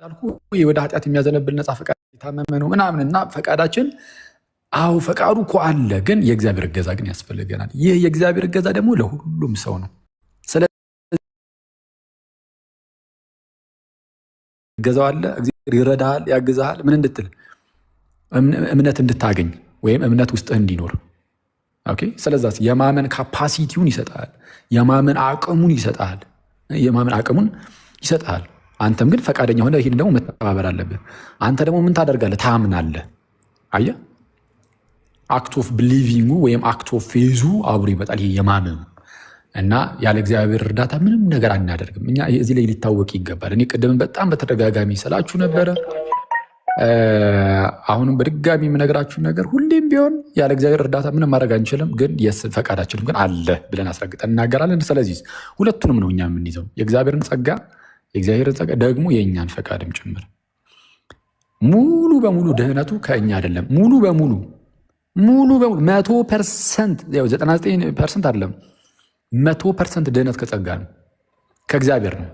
ያልኩ ወደ ኃጢአት የሚያዘነብል ነፃ ፈቃድ የታመመ ነው ምናምንና ፈቃዳችን አው ፈቃዱ እኮ አለ፣ ግን የእግዚአብሔር እገዛ ግን ያስፈልገናል። ይህ የእግዚአብሔር እገዛ ደግሞ ለሁሉም ሰው ነው። ስለዚህ እገዛው አለ፣ እግዚአብሔር ይረዳሃል፣ ያግዛሃል። ምን እንድትል እምነት እንድታገኝ ወይም እምነት ውስጥህ እንዲኖር። ኦኬ። ስለዚህ የማመን ካፓሲቲውን ይሰጣል፣ የማመን አቅሙን ይሰጣል፣ የማመን አቅሙን ይሰጣል። አንተም ግን ፈቃደኛ ሆነ ይህን ደግሞ መተባበር አለብህ። አንተ ደግሞ ምን ታደርጋለህ? ታምናለህ። አየህ፣ አክት ኦፍ ብሊቪንጉ ወይም አክት ኦፍ ፌዙ አብሮ ይመጣል። ይሄ የማመኑ እና ያለ እግዚአብሔር እርዳታ ምንም ነገር አናደርግም። እኛ እዚህ ላይ ሊታወቅ ይገባል። እኔ ቅድም በጣም በተደጋጋሚ ስላችሁ ነበረ። አሁንም በድጋሚ የምነግራችሁ ነገር ሁሌም ቢሆን ያለ እግዚአብሔር እርዳታ ምንም ማድረግ አንችልም፣ ግን ፈቃዳችንም ግን አለ ብለን አስረግጠን እናገራለን። ስለዚህ ሁለቱንም ነው እኛ የምንይዘው፣ የእግዚአብሔርን ጸጋ ደግሞ የእኛን ፈቃድም ጭምር። ሙሉ በሙሉ ድህነቱ ከእኛ አይደለም። ሙሉ በሙሉ 100%፣ 99% አይደለም፣ 100% ድህነት ከጸጋ ነው፣ ከእግዚአብሔር ነው።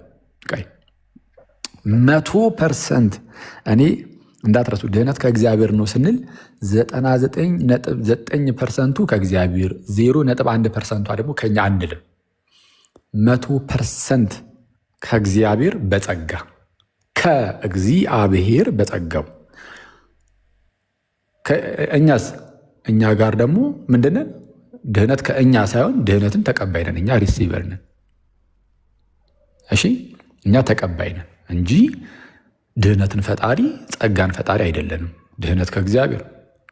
100% እኔ እንዳትረሱ፣ ድህነት ከእግዚአብሔር ነው ስንል 99.9%ቱ ከእግዚአብሔር፣ 0.1%ቷ ደግሞ ከኛ አንልም። 100% ከእግዚአብሔር በጸጋ፣ ከእግዚአብሔር በጸጋው። እኛስ እኛ ጋር ደግሞ ምንድነን? ድህነት ከእኛ ሳይሆን ድህነትን ተቀባይ ነን። እኛ ሪሲቨር ነን። እሺ፣ እኛ ተቀባይ ነን እንጂ ድህነትን ፈጣሪ ጸጋን ፈጣሪ አይደለንም። ድህነት ከእግዚአብሔር፣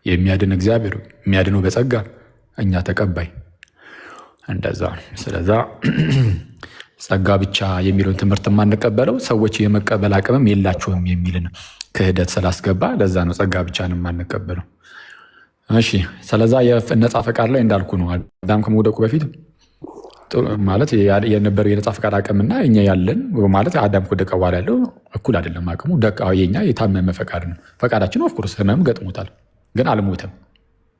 የሚያድን እግዚአብሔር፣ የሚያድነው በጸጋ፣ እኛ ተቀባይ። እንደዛ። ስለዛ ጸጋ ብቻ የሚለውን ትምህርት የማንቀበለው ሰዎች የመቀበል አቅምም የላቸውም የሚልን ክህደት ስላስገባ ለዛ ነው ጸጋ ብቻ ነው የማንቀበለው። እሺ፣ ስለዛ የነፃ ፈቃድ ላይ እንዳልኩ ነው። አዳም ከመውደቁ በፊት ማለት የነበረው የነፃ ፈቃድ አቅምና እኛ ያለን ማለት አዳም ከወደቀ በኋላ ያለው እኩል አይደለም አቅሙ። የኛ የታመመ ፈቃድ ነው። ፈቃዳችን ኦፍኮርስ ህመም ገጥሞታል፣ ግን አልሞተም።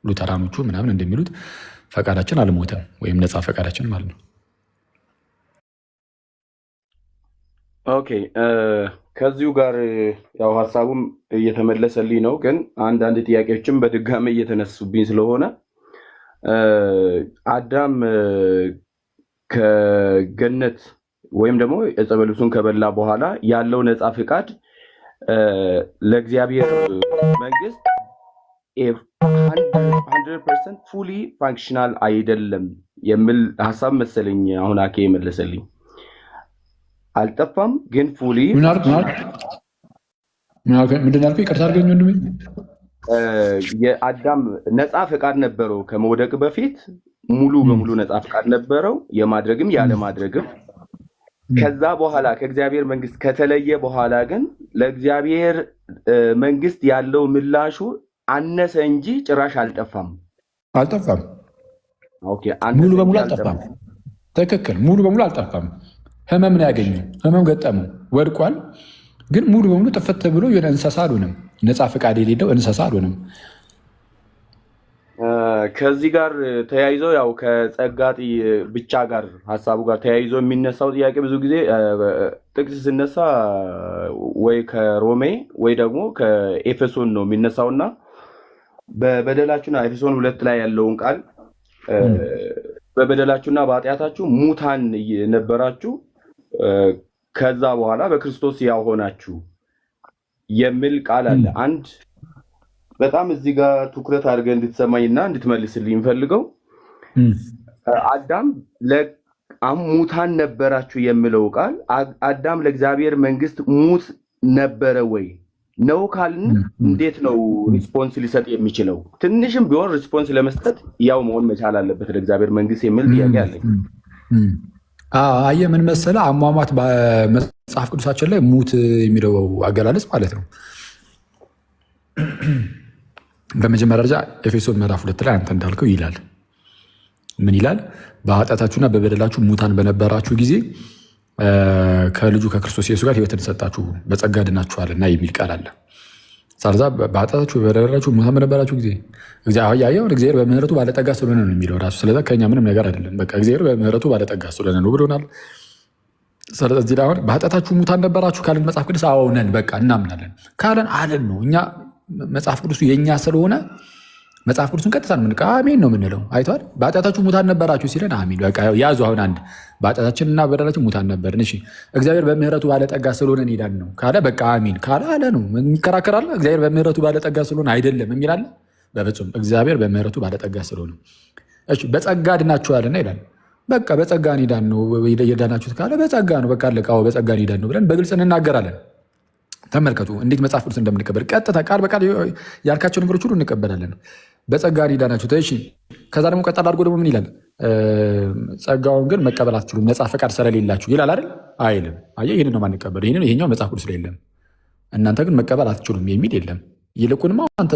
ሉተራኖቹ ምናምን እንደሚሉት ፈቃዳችን አልሞተም፣ ወይም ነፃ ፈቃዳችን ማለት ነው። ኦኬ፣ ከዚሁ ጋር ያው ሀሳቡም እየተመለሰልኝ ነው፣ ግን አንዳንድ ጥያቄዎችም በድጋሚ እየተነሱብኝ ስለሆነ አዳም ከገነት ወይም ደግሞ ዕፀ በለሱን ከበላ በኋላ ያለው ነፃ ፍቃድ ለእግዚአብሔር መንግስት 100% ፉሊ ፋንክሽናል አይደለም የሚል ሀሳብ መሰለኝ አሁን አኬ የመለሰልኝ። አልጠፋም ግን ፉሊ ምንድን ያልኩህ? ይቅርታ አድርገኝ ወንድሜ። የአዳም ነፃ ፈቃድ ነበረው ከመውደቅ በፊት ሙሉ በሙሉ ነፃ ፈቃድ ነበረው፣ የማድረግም ያለማድረግም። ከዛ በኋላ ከእግዚአብሔር መንግስት ከተለየ በኋላ ግን ለእግዚአብሔር መንግስት ያለው ምላሹ አነሰ እንጂ ጭራሽ አልጠፋም። ኦኬ፣ ሙሉ በሙሉ አልጠፋም። ትክክል፣ ሙሉ በሙሉ አልጠፋም። ህመም ነው ያገኘው፣ ህመም ገጠመው፣ ወድቋል። ግን ሙሉ በሙሉ ጥፍት ብሎ የሆነ እንስሳ አልሆነም። ነፃ ፈቃድ የሌለው እንስሳ አልሆነም። ከዚህ ጋር ተያይዞ ያው ከጸጋ ብቻ ጋር ሀሳቡ ጋር ተያይዞ የሚነሳው ጥያቄ ብዙ ጊዜ ጥቅስ ሲነሳ ወይ ከሮሜ ወይ ደግሞ ከኤፌሶን ነው የሚነሳውና በበደላችሁና ኤፌሶን 2 ላይ ያለውን ቃል በበደላችሁና በኃጢአታችሁ ሙታን ነበራችሁ ከዛ በኋላ በክርስቶስ ያው ሆናችሁ የሚል ቃል አለ። አንድ በጣም እዚህ ጋር ትኩረት አድርገህ እንድትሰማኝና እንድትመልስልኝ የምፈልገው አዳም ሙታን ነበራችሁ የሚለው ቃል አዳም ለእግዚአብሔር መንግስት ሙት ነበረ ወይ ነው ካልን እንዴት ነው ሪስፖንስ ሊሰጥ የሚችለው? ትንሽም ቢሆን ሪስፖንስ ለመስጠት ያው መሆን መቻል አለበት ለእግዚአብሔር መንግስት የሚል ጥያቄ አለኝ። አየህ ምን መሰለህ፣ አሟሟት በመጽሐፍ ቅዱሳችን ላይ ሙት የሚለው አገላለጽ ማለት ነው። በመጀመሪያ ደረጃ ኤፌሶን ምዕራፍ 2 ላይ አንተ እንዳልከው ይላል። ምን ይላል? በኃጢአታችሁና በበደላችሁ ሙታን በነበራችሁ ጊዜ ከልጁ ከክርስቶስ ኢየሱስ ጋር ሕይወትን ሰጣችሁ በጸጋ ድናችኋልና የሚል ቃል አለ። ስለዛ በኃጢአታችሁ በበደላችሁ ሙታን በነበራችሁ ጊዜ እግዚአብሔር በምህረቱ ባለጠጋ ስለሆነ ነው የሚለው ራሱ። ስለዛ ከኛ ምንም ነገር አይደለም። በቃ እግዚአብሔር በምህረቱ ባለጠጋ ስለሆነ ነው ብሎናል። ስለዚህ አሁን በኃጢአታችሁ ሙታን ነበራችሁ ካለን መጽሐፍ ቅዱስ አዎ ነን፣ በቃ እናምናለን ካለን አለን ነው። እኛ መጽሐፍ ቅዱሱ የእኛ ስለሆነ መጽሐፍ ቅዱስን ቀጥታ ነው አሜን ነው የምንለው። አይተዋል። በኃጢአታችሁ ሙታን ነበራችሁ ሲለን አሜን በቃ ያዙ። አሁን አንድ በኃጢአታችንና በደላችን ሙታን ነበርን፣ እሺ እግዚአብሔር በምህረቱ ባለጠጋ ስለሆነ እንሄዳለን ነው ካለ በቃ አሜን ካለ አለ ነው። የሚከራከራል? እግዚአብሔር በምህረቱ ባለጠጋ ስለሆነ አይደለም የሚላለ? በፍጹም እግዚአብሔር በምህረቱ ባለጠጋ ስለሆነ እሺ በጸጋ ድናችኋልና ይላል። በቃ በጸጋ ኒዳን ነው የዳናችሁት ካለ በጸጋ ነው በቃ አለቃው በጸጋ ኒዳን ነው ብለን በግልጽ እንናገራለን። ተመልከቱ እንዴት መጽሐፍ ቅዱስ እንደምንቀበል ቀጥታ ቃል በቃል ያልካቸው ነገሮች ሁሉ እንቀበላለን። በጸጋ ኒዳናችሁት። እሺ ከዛ ደግሞ ቀጠል አድርጎ ደግሞ ምን ይላል? ጸጋውን ግን መቀበል አትችሉም ነፃ ፈቃድ ስለሌላችሁ ይላል አይደል? አይልም። አየህ ይህን ነው ማንቀበል። ይሄኛው መጽሐፍ ቅዱስ ላይ የለም። እናንተ ግን መቀበል አትችሉም የሚል የለም። ይልቁንማ አንተ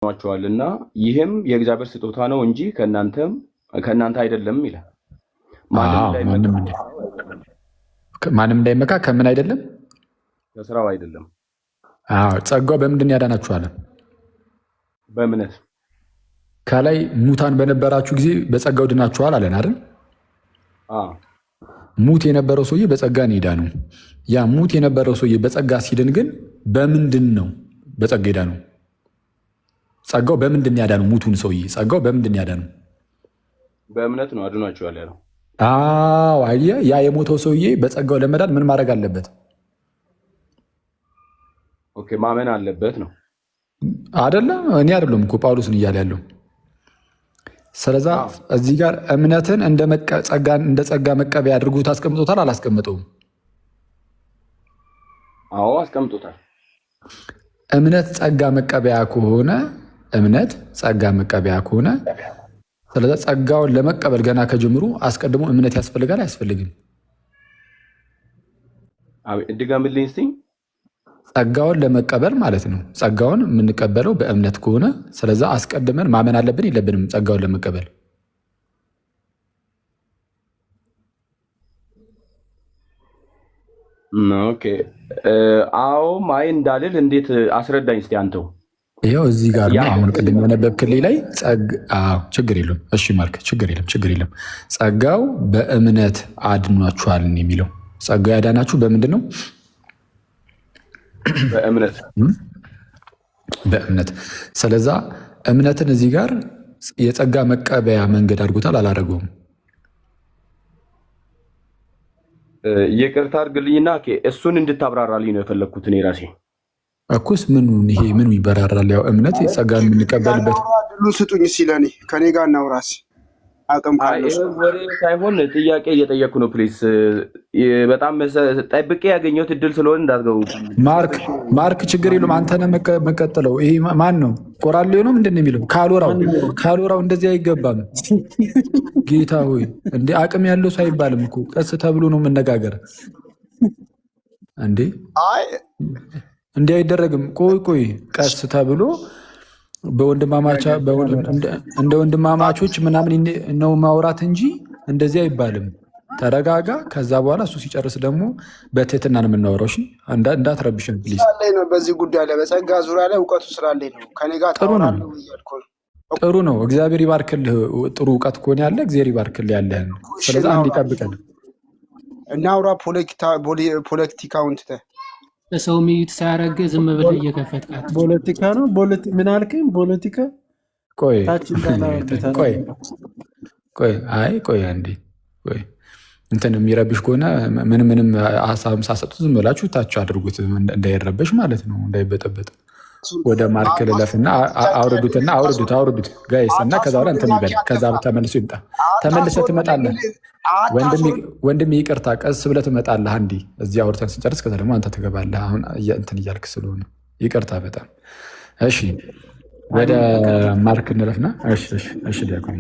ቸዋልና ይህም የእግዚአብሔር ስጦታ ነው እንጂ ከእናንተ አይደለም ይላል። ማንም እንዳይመካ ከምን አይደለም? ከስራው አይደለም። ጸጋው በምንድን ያዳናችኋል? በእምነት። ከላይ ሙታን በነበራችሁ ጊዜ በጸጋው ድናችኋል አለን አይደል? ሙት የነበረው ሰውዬ በጸጋ ሄዳ ነው። ያ ሙት የነበረው ሰውዬ በጸጋ ሲድን ግን በምንድን ነው በጸጋ ሄዳ ነው? ጸጋው በምንድን ያዳነው? ሙቱን ሰውዬ ጸጋው በምንድን ያዳነው? በእምነት ነው አድኗቸዋል ያለው። አየህ፣ ያ የሞተው ሰውዬ በጸጋው ለመዳን ምን ማድረግ አለበት? ኦኬ ማመን አለበት ነው አይደለም? እኔ አይደለም እኮ ጳውሎስን እያለ ያለው። ስለዛ እዚህ ጋር እምነትን እንደ ጸጋ መቀበያ አድርጎት አስቀምጦታል። አላስቀምጠውም? አዎ አስቀምጦታል። እምነት ጸጋ መቀበያ ከሆነ ስለዚ ጸጋውን ለመቀበል ገና ከጀምሩ አስቀድሞ እምነት ያስፈልጋል አያስፈልግም? ድገምልኝ እስኪ። ጸጋውን ለመቀበል ማለት ነው። ጸጋውን የምንቀበለው በእምነት ከሆነ ስለዛ አስቀድመን ማመን አለብን የለብንም? ጸጋውን ለመቀበል ኦኬ አዎ ማይ እንዳልል እንዴት አስረዳኝ እስቲ አንተው። ይኸው እዚህ ጋር ነው አሁን ቅድም የነበብክልኝ ላይ ችግር የለም። እሺ ማርክ ችግር የለም። ጸጋው በእምነት አድኗችኋል የሚለው ጸጋው ያዳናችሁ በምንድን ነው? በእምነት። ስለዛ እምነትን እዚህ ጋር የጸጋ መቀበያ መንገድ አድርጎታል አላደረገውም? ይቅርታ አድርግልኝና እሱን እንድታብራራልኝ ነው የፈለግኩት እኔ ራሴ። እኩስ ምኑ ይበራራል? ያው እምነት ጸጋ የምንቀበልበት ድሉ ስጡኝ ሲለኔ ከኔ ጋር እናውራስ አቅም ወሬ ሳይሆን ጥያቄ እየጠየኩ ነው። ፕሊስ በጣም ጠብቄ ያገኘሁት እድል ስለሆነ እንዳትገቡ። ማርክ ችግር የለም። አንተ ነህ መቀጥለው። ይሄ ማን ነው? ቆራሌ ነው ምንድን ነው የሚለው? ካልወራው እንደዚህ አይገባም። ጌታ ሆይ እንደ አቅም ያለው ሰው አይባልም እኮ ቀስ ተብሎ ነው መነጋገር እንዴ? እንዲህ አይደረግም። ቆይ ቀስ ተብሎ እንደ ወንድማማቾች ምናምን ነው ማውራት እንጂ እንደዚህ አይባልም። ተረጋጋ። ከዛ በኋላ እሱ ሲጨርስ ደግሞ በትህትና ነው የምናወራው። እሺ እንዳትረብሽን ፕሊዝ። በዚህ ጉዳይ ላይ በጸጋ ዙሪያ ላይ እውቀቱ ስላለኝ ነው ከኔ ጋር ጥሩ ነው። እግዚአብሔር ይባርክልህ። ጥሩ እውቀት ከሆነ ያለ እግዚአብሔር ይባርክልህ ያለህን። ስለዚህ አንድ ይጠብቀን እናውራ። ፖለቲካውን ትተህ ሰው ሚዩት ሳያረግ ዝም ብለህ እየከፈትካት ፖለቲካ ነው። ምን አልከኝ? ፖለቲካ ቆይ አንዴ እንትን የሚረብሽ ከሆነ ምንም ሀሳብ ሳሰጡት ዝም ብላችሁ ታች አድርጉት፣ እንዳይረበሽ ማለት ነው፣ እንዳይበጠበጥ። ወደ ማርክ ልለፍና አውርዱት ጋይስ እና ከዛ በኋላ እንትን ይበል። ከዛ ተመልሶ ይምጣ። ተመልሰህ ትመጣለህ ወንድም ይቅርታ፣ ቀስ ብለህ ትመጣለህ። አንዴ እዚህ አውርተን ስንጨርስ ከዛ ደግሞ አንተ ትገባለህ። አሁን እንትን እያልክ ስለሆነ ይቅርታ በጣም እሺ። ወደ ማርክ እንለፍና እሺ ዲያቆን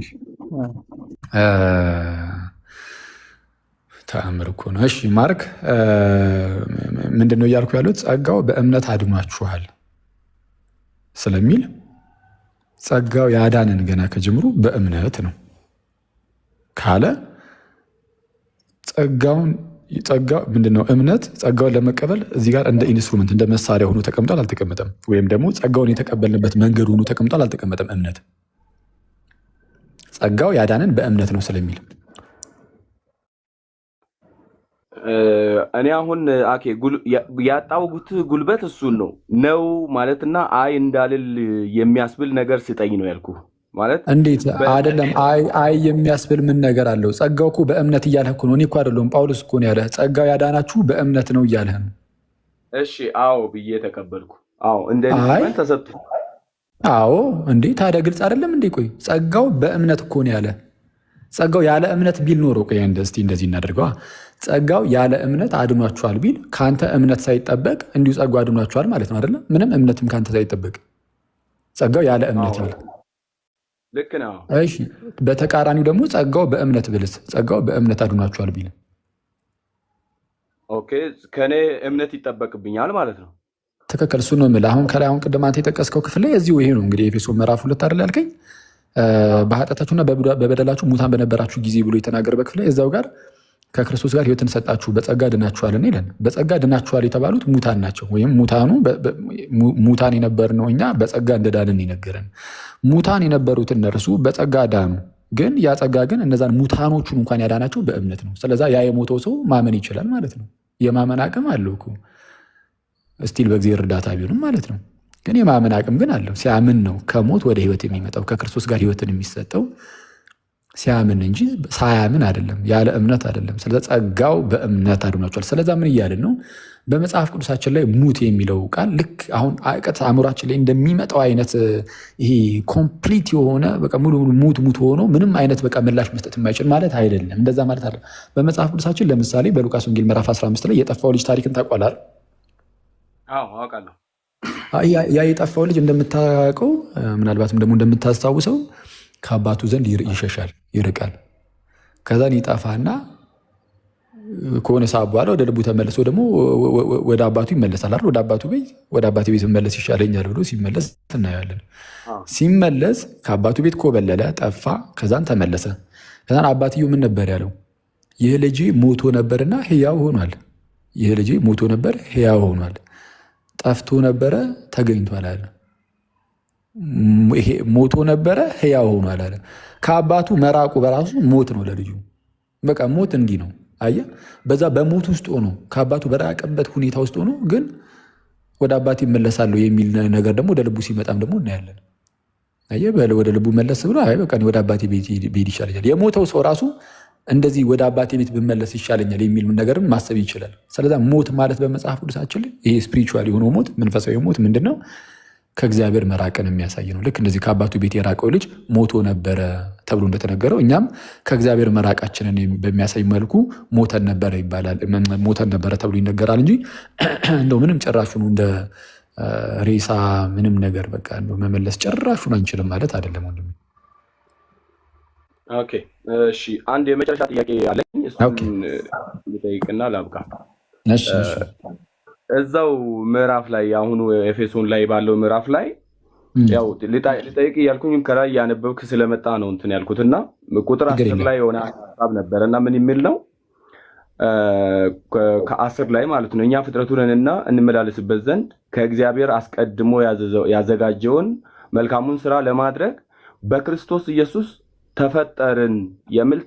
ተአምር እኮ ነው። እሺ ማርክ ምንድን ነው እያልኩ ያሉት? ጸጋው በእምነት አድኗችኋል ስለሚል ጸጋው ያዳንን ገና ከጅምሩ በእምነት ነው ካለ ጸጋ ምንድነው? እምነት ጸጋውን ለመቀበል እዚህ ጋር እንደ ኢንስትሩመንት እንደ መሳሪያ ሆኖ ተቀምጧል አልተቀመጠም? ወይም ደግሞ ጸጋውን የተቀበልንበት መንገድ ሆኖ ተቀምጧል አልተቀመጠም? እምነት ጸጋው ያዳንን በእምነት ነው ስለሚል እኔ አሁን አኬ ያጣውጉት ጉልበት እሱን ነው ማለትና አይ እንዳልል የሚያስብል ነገር ስጠኝ ነው ያልኩ። ማለት እንዴት አይደለም? አይ የሚያስብል ምን ነገር አለው? ጸጋው እኮ በእምነት እያለህ እኮ ነው። እኔ እኮ አይደለሁም ጳውሎስ እኮ ነው ያለህ። ጸጋው ያዳናችሁ በእምነት ነው እያለህ ነው። እሺ አዎ ብዬ ተቀበልኩ። አዎ እንደ ኢንስትሩመንት ተሰጥቶ አዎ እንዴ ታዲያ ግልጽ አይደለም እንዴ? ቆይ ጸጋው በእምነት እኮ ነው ያለ። ጸጋው ያለ እምነት ቢል ኖሮ ቆይ እስቲ እንደዚህ እናደርገዋ። ጸጋው ያለ እምነት አድኗችኋል ቢል ከአንተ እምነት ሳይጠበቅ እንዲሁ ጸጋው አድኗችኋል ማለት ነው አይደለም? ምንም እምነትም ከአንተ ሳይጠበቅ ጸጋው ያለ እምነት ቢል ልክ ነው። እሺ በተቃራኒው ደግሞ ጸጋው በእምነት ብልስ ጸጋው በእምነት አድኗችኋል ቢል ኦኬ ከኔ እምነት ይጠበቅብኛል ማለት ነው። ትክክል። እሱ ነው የምልህ። አሁን ከላይ ቅድም አንተ የጠቀስከው ክፍል ላይ እዚሁ ይሄ ነው እንግዲህ ኤፌሶን ምዕራፍ 2 አይደል ያልከኝ? በኃጢአታችሁና በበደላችሁ ሙታን በነበራችሁ ጊዜ ብሎ የተናገረበት ክፍል ላይ እዛው ጋር ከክርስቶስ ጋር ሕይወትን ሰጣችሁ በጸጋ ድናችኋልን ይላል። በጸጋ ድናችኋል የተባሉት ሙታን ናቸው። ወይም ሙታን የነበርነው እኛ በጸጋ እንደዳንን ይነገረን። ሙታን የነበሩት እነርሱ በጸጋ ዳኑ። ግን ያ ጸጋ ግን እነዛን ሙታኖቹን እንኳን ያዳናቸው በእምነት ነው። ስለዛ ያ የሞተው ሰው ማመን ይችላል ማለት ነው። የማመን አቅም አለው እኮ እስቲል በእግዚአብሔር እርዳታ ቢሆንም ማለት ነው። ግን የማመን አቅም ግን አለው። ሲያምን ነው ከሞት ወደ ህይወት የሚመጣው ከክርስቶስ ጋር ህይወትን የሚሰጠው ሲያምን እንጂ ሳያምን አይደለም፣ ያለ እምነት አይደለም። ስለዚ ጸጋው በእምነት አድኗቸዋል። ስለዛ ምን እያልን ነው? በመጽሐፍ ቅዱሳችን ላይ ሙት የሚለው ቃል ልክ አሁን ቀጥታ አእምሯችን ላይ እንደሚመጣው አይነት ይሄ ኮምፕሊት የሆነ በቃ ሙሉ ሙት ሆኖ ምንም አይነት በቃ ምላሽ መስጠት የማይችል ማለት አይደለም። እንደዛ ማለት አይደለም። በመጽሐፍ ቅዱሳችን ለምሳሌ በሉቃስ ወንጌል ምዕራፍ 15 ላይ የጠፋው ልጅ ታሪክን ታውቃለህ? አዎ አውቃለሁ። ያ የጠፋው ልጅ እንደምታውቀው ምናልባትም ደግሞ እንደምታስታውሰው ከአባቱ ዘንድ ይሸሻል፣ ይርቃል። ከዛን ይጠፋና ከሆነ ሰዓት በኋላ ወደ ልቡ ተመልሶ ደግሞ ወደ አባቱ ይመለሳል አይደል? ወደ አባቴ ቤት መመለስ ይሻለኛል ብሎ ሲመለስ እናያለን። ሲመለስ ከአባቱ ቤት ኮበለለ፣ ጠፋ። ከዛን ተመለሰ። ከዛን አባትየው ምን ነበር ያለው? ይህ ልጅ ሞቶ ነበርና ሕያው ሆኗል። ይህ ልጅ ሞቶ ነበር ሕያው ሆኗል፣ ጠፍቶ ነበረ ተገኝቷል አለ። ይሄ ሞቶ ነበረ ሕያው ሆኗል አለ። ከአባቱ መራቁ በራሱ ሞት ነው ለልጁ። በቃ ሞት እንዲህ ነው። አየህ፣ በዛ በሞት ውስጥ ሆኖ ከአባቱ በራቀበት ሁኔታ ውስጥ ሆኖ ግን ወደ አባቴ እመለሳለሁ የሚል ነገር ደግሞ ወደ ልቡ ሲመጣም ደግሞ እናያለን። አየህ፣ ወደ ልቡ መለስ ብሎ አይ በቃ ወደ አባቴ ቤት ብሄድ ይሻለኛል። የሞተው ሰው ራሱ እንደዚህ ወደ አባቴ ቤት ብመለስ ይሻለኛል የሚል ነገርም ማሰብ ይችላል። ስለዛ ሞት ማለት በመጽሐፍ ቅዱሳችን ላይ ይሄ ስፒሪቹዋል የሆነው ሞት፣ መንፈሳዊ ሞት ምንድን ነው? ከእግዚአብሔር መራቅን የሚያሳይ ነው። ልክ እንደዚህ ከአባቱ ቤት የራቀው ልጅ ሞቶ ነበረ ተብሎ እንደተነገረው እኛም ከእግዚአብሔር መራቃችንን በሚያሳይ መልኩ ሞተን ነበረ ይባላል። ሞተን ነበረ ተብሎ ይነገራል እንጂ እንደው ምንም ጭራሹን እንደ ሬሳ ምንም ነገር በቃ እንደው መመለስ ጭራሹን አንችልም ማለት አይደለም ወንድሜ። ኦኬ እሺ፣ አንድ የመጨረሻ ጥያቄ አለኝ። እሱን ልጠይቅና ላብቃ። እሺ እዛው ምዕራፍ ላይ አሁኑ ኤፌሶን ላይ ባለው ምዕራፍ ላይ ያው ልጠይቅ እያልኩኝ ከላይ ያነበብክ ስለመጣ ነው እንትን ያልኩትና ቁጥር 10 ላይ የሆነ ሀሳብ ነበረና ምን የሚል ነው? ከ10 ላይ ማለት ነው እኛ ፍጥረቱ ነንና እንመላለስበት ዘንድ ከእግዚአብሔር አስቀድሞ ያዘጋጀውን መልካሙን ስራ ለማድረግ በክርስቶስ ኢየሱስ ተፈጠርን የሚል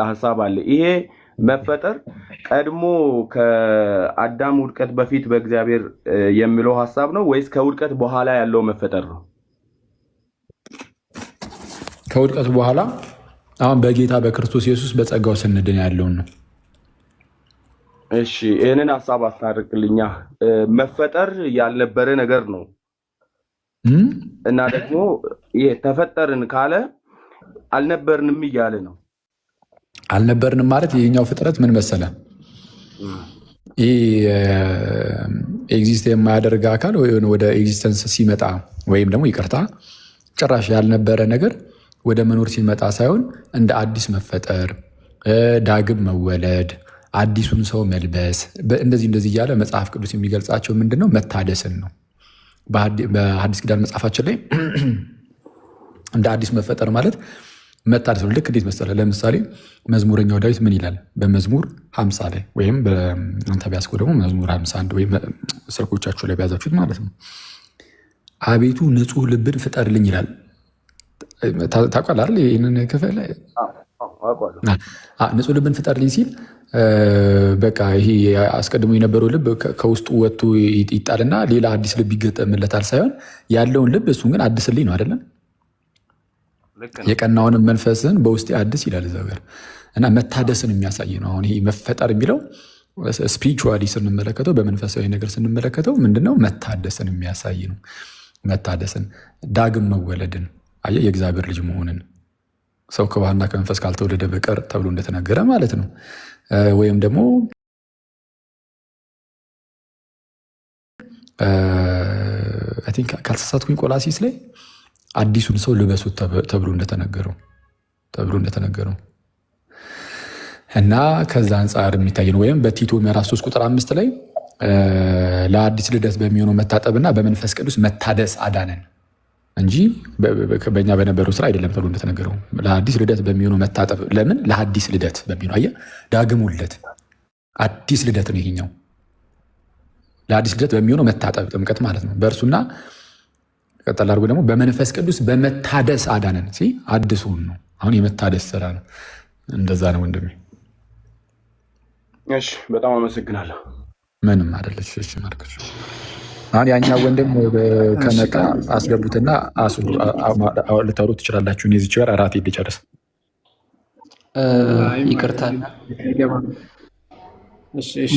ሀሳብ አለ። ይሄ መፈጠር ቀድሞ ከአዳም ውድቀት በፊት በእግዚአብሔር የሚለው ሀሳብ ነው ወይስ ከውድቀት በኋላ ያለው መፈጠር ነው? ከውድቀት በኋላ አሁን በጌታ በክርስቶስ ኢየሱስ በጸጋው ስንድን ያለውን ነው። እሺ ይህንን ሀሳብ አስታርቅልኛ። መፈጠር ያልነበረ ነገር ነው እና ደግሞ ይሄ ተፈጠርን ካለ አልነበርንም እያለ ነው። አልነበርንም ማለት የኛው ፍጥረት ምን መሰለ? ይህ ኤግዚስት የማያደርግ አካል ወደ ኤግዚስተንስ ሲመጣ ወይም ደግሞ ይቅርታ ጭራሽ ያልነበረ ነገር ወደ መኖር ሲመጣ ሳይሆን እንደ አዲስ መፈጠር፣ ዳግም መወለድ፣ አዲሱን ሰው መልበስ፣ እንደዚህ እያለ መጽሐፍ ቅዱስ የሚገልጻቸው ምንድነው? መታደስን ነው። በሐዲስ ኪዳን መጽሐፋችን ላይ እንደ አዲስ መፈጠር ማለት መታደስ ነው። ልክ እንዴት መሰለህ? ለምሳሌ መዝሙረኛው ዳዊት ምን ይላል? በመዝሙር 50 ላይ ወይም በአንተ ቢያስከው ደግሞ መዝሙር 51 ወይም ስልኮቻችሁ ላይ ቢያዛችሁት ማለት ነው። አቤቱ ንጹሕ ልብን ፍጠርልኝ ይላል። ታውቃለህ አይደል? ይህንን ክፍል ንጹሕ ልብን ፍጠርልኝ ሲል በቃ ይሄ አስቀድሞ የነበረው ልብ ከውስጡ ወጥቶ ይጣልና ሌላ አዲስ ልብ ይገጠምለታል ሳይሆን ያለውን ልብ እሱን ግን አድስልኝ ነው አይደለም? የቀናውንም መንፈስን በውስጤ አድስ ይላል እዛ ጋር እና መታደስን የሚያሳይ ነው። አሁን ይሄ መፈጠር የሚለው ስፒሪቹዋሊ ስንመለከተው በመንፈሳዊ ነገር ስንመለከተው ምንድነው? መታደስን የሚያሳይ ነው። መታደስን ዳግም መወለድን አየህ፣ የእግዚአብሔር ልጅ መሆንን ሰው ከውሃና ከመንፈስ ካልተወለደ በቀር ተብሎ እንደተነገረ ማለት ነው። ወይም ደግሞ አይ ቲንክ ካልተሳሳትኩኝ ቆላሲስ ላይ አዲሱን ሰው ልበሱት ተብሎ እንደተነገረው እና ከዛ አንጻር የሚታይ ነው። ወይም በቲቶ ምዕራፍ 3 ቁጥር 5 ላይ ለአዲስ ልደት በሚሆነው መታጠብና በመንፈስ ቅዱስ መታደስ አዳነን እንጂ በእኛ በነበረው ስራ አይደለም ተብሎ እንደተነገረው ለአዲስ ልደት በሚሆነው መታጠብ። ለምን? ለአዲስ ልደት በሚሆነው አየህ፣ ዳግም ውልደት አዲስ ልደት ነው ይሄኛው። ለአዲስ ልደት በሚሆነው መታጠብ ጥምቀት ማለት ነው። በእርሱና ቀጠል አድርጎ ደግሞ በመንፈስ ቅዱስ በመታደስ አዳነን። አድሱን ነው አሁን የመታደስ ስራ ነው። እንደዛ ነው ወንድሜ። እሺ፣ በጣም አመሰግናለሁ። ምንም አይደለች። እሺ ማርከሽ አሁን ያኛው ወንድም ከመጣ አስገቡትና ልታወሩ ትችላላችሁ። እኔ እዚህ ጋር አራት ልጨርስ። ይቅርታና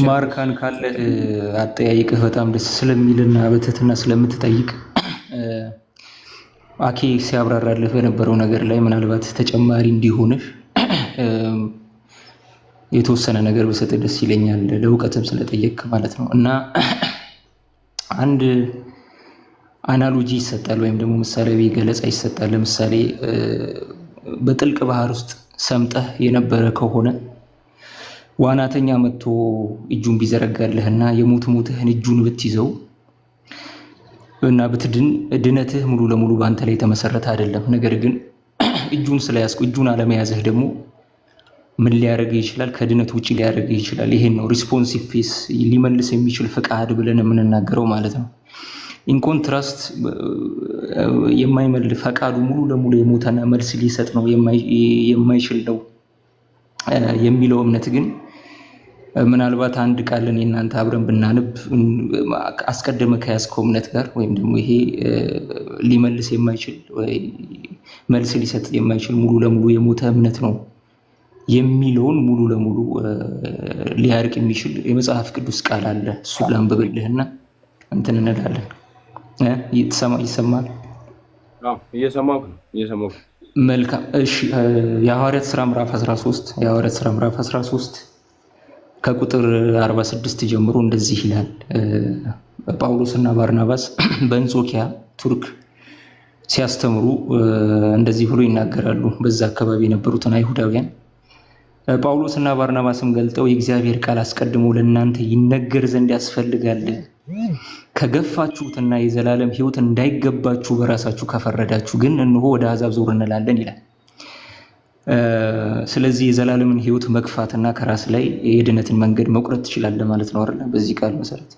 ማርካን ካለ አጠያይቅህ በጣም ደስ ስለሚልና በትህትና ስለምትጠይቅ አኬ ሲያብራራልህ በነበረው ነገር ላይ ምናልባት ተጨማሪ እንዲሆንህ የተወሰነ ነገር በሰጥ ደስ ይለኛል። ለእውቀትም ስለጠየቅ ማለት ነው። እና አንድ አናሎጂ ይሰጣል ወይም ደግሞ ምሳሌያዊ ገለጻ ይሰጣል። ለምሳሌ በጥልቅ ባህር ውስጥ ሰምጠህ የነበረ ከሆነ ዋናተኛ መጥቶ እጁን ቢዘረጋልህና የሞትህን እጁን ብትይዘው እና ብትድን ድነትህ ሙሉ ለሙሉ በአንተ ላይ የተመሰረተ አይደለም። ነገር ግን እጁን ስለያዝኩ እጁን አለመያዝህ ደግሞ ምን ሊያደርግ ይችላል? ከድነት ውጭ ሊያደርግ ይችላል። ይሄን ነው ሪስፖንሲቭ ፌስ ሊመልስ የሚችል ፍቃድ ብለን የምንናገረው ማለት ነው። ኢንኮንትራስት የማይመል ፈቃዱ ሙሉ ለሙሉ የሞተና መልስ ሊሰጥ ነው የማይችል ነው የሚለው እምነት ግን ምናልባት አንድ ቃልን እናንተ አብረን ብናነብ አስቀድመ ከያዝከው እምነት ጋር ወይም ደግሞ ይሄ ሊመልስ የማይችል ወይ መልስ ሊሰጥ የማይችል ሙሉ ለሙሉ የሞተ እምነት ነው የሚለውን ሙሉ ለሙሉ ሊያርቅ የሚችል የመጽሐፍ ቅዱስ ቃል አለ። እሱን ላንብብልህና እንትን እንላለን። ይሰማል? እየሰማሁ። መልካም። እሺ፣ የሐዋርያት ሥራ ምዕራፍ 13 ከቁጥር 46 ጀምሮ እንደዚህ ይላል። ጳውሎስና ባርናባስ በአንጾኪያ ቱርክ ሲያስተምሩ እንደዚህ ብሎ ይናገራሉ። በዛ አካባቢ የነበሩትን አይሁዳውያን ጳውሎስና ባርናባስም ገልጠው የእግዚአብሔር ቃል አስቀድሞ ለእናንተ ይነገር ዘንድ ያስፈልጋል፣ ከገፋችሁትና የዘላለም ሕይወት እንዳይገባችሁ በራሳችሁ ከፈረዳችሁ ግን እንሆ ወደ አሕዛብ ዞር እንላለን ይላል። ስለዚህ የዘላለምን ሕይወት መግፋትና ከራስ ላይ የድነትን መንገድ መቁረጥ ትችላለህ ማለት ነው አይደል? በዚህ ቃል መሰረት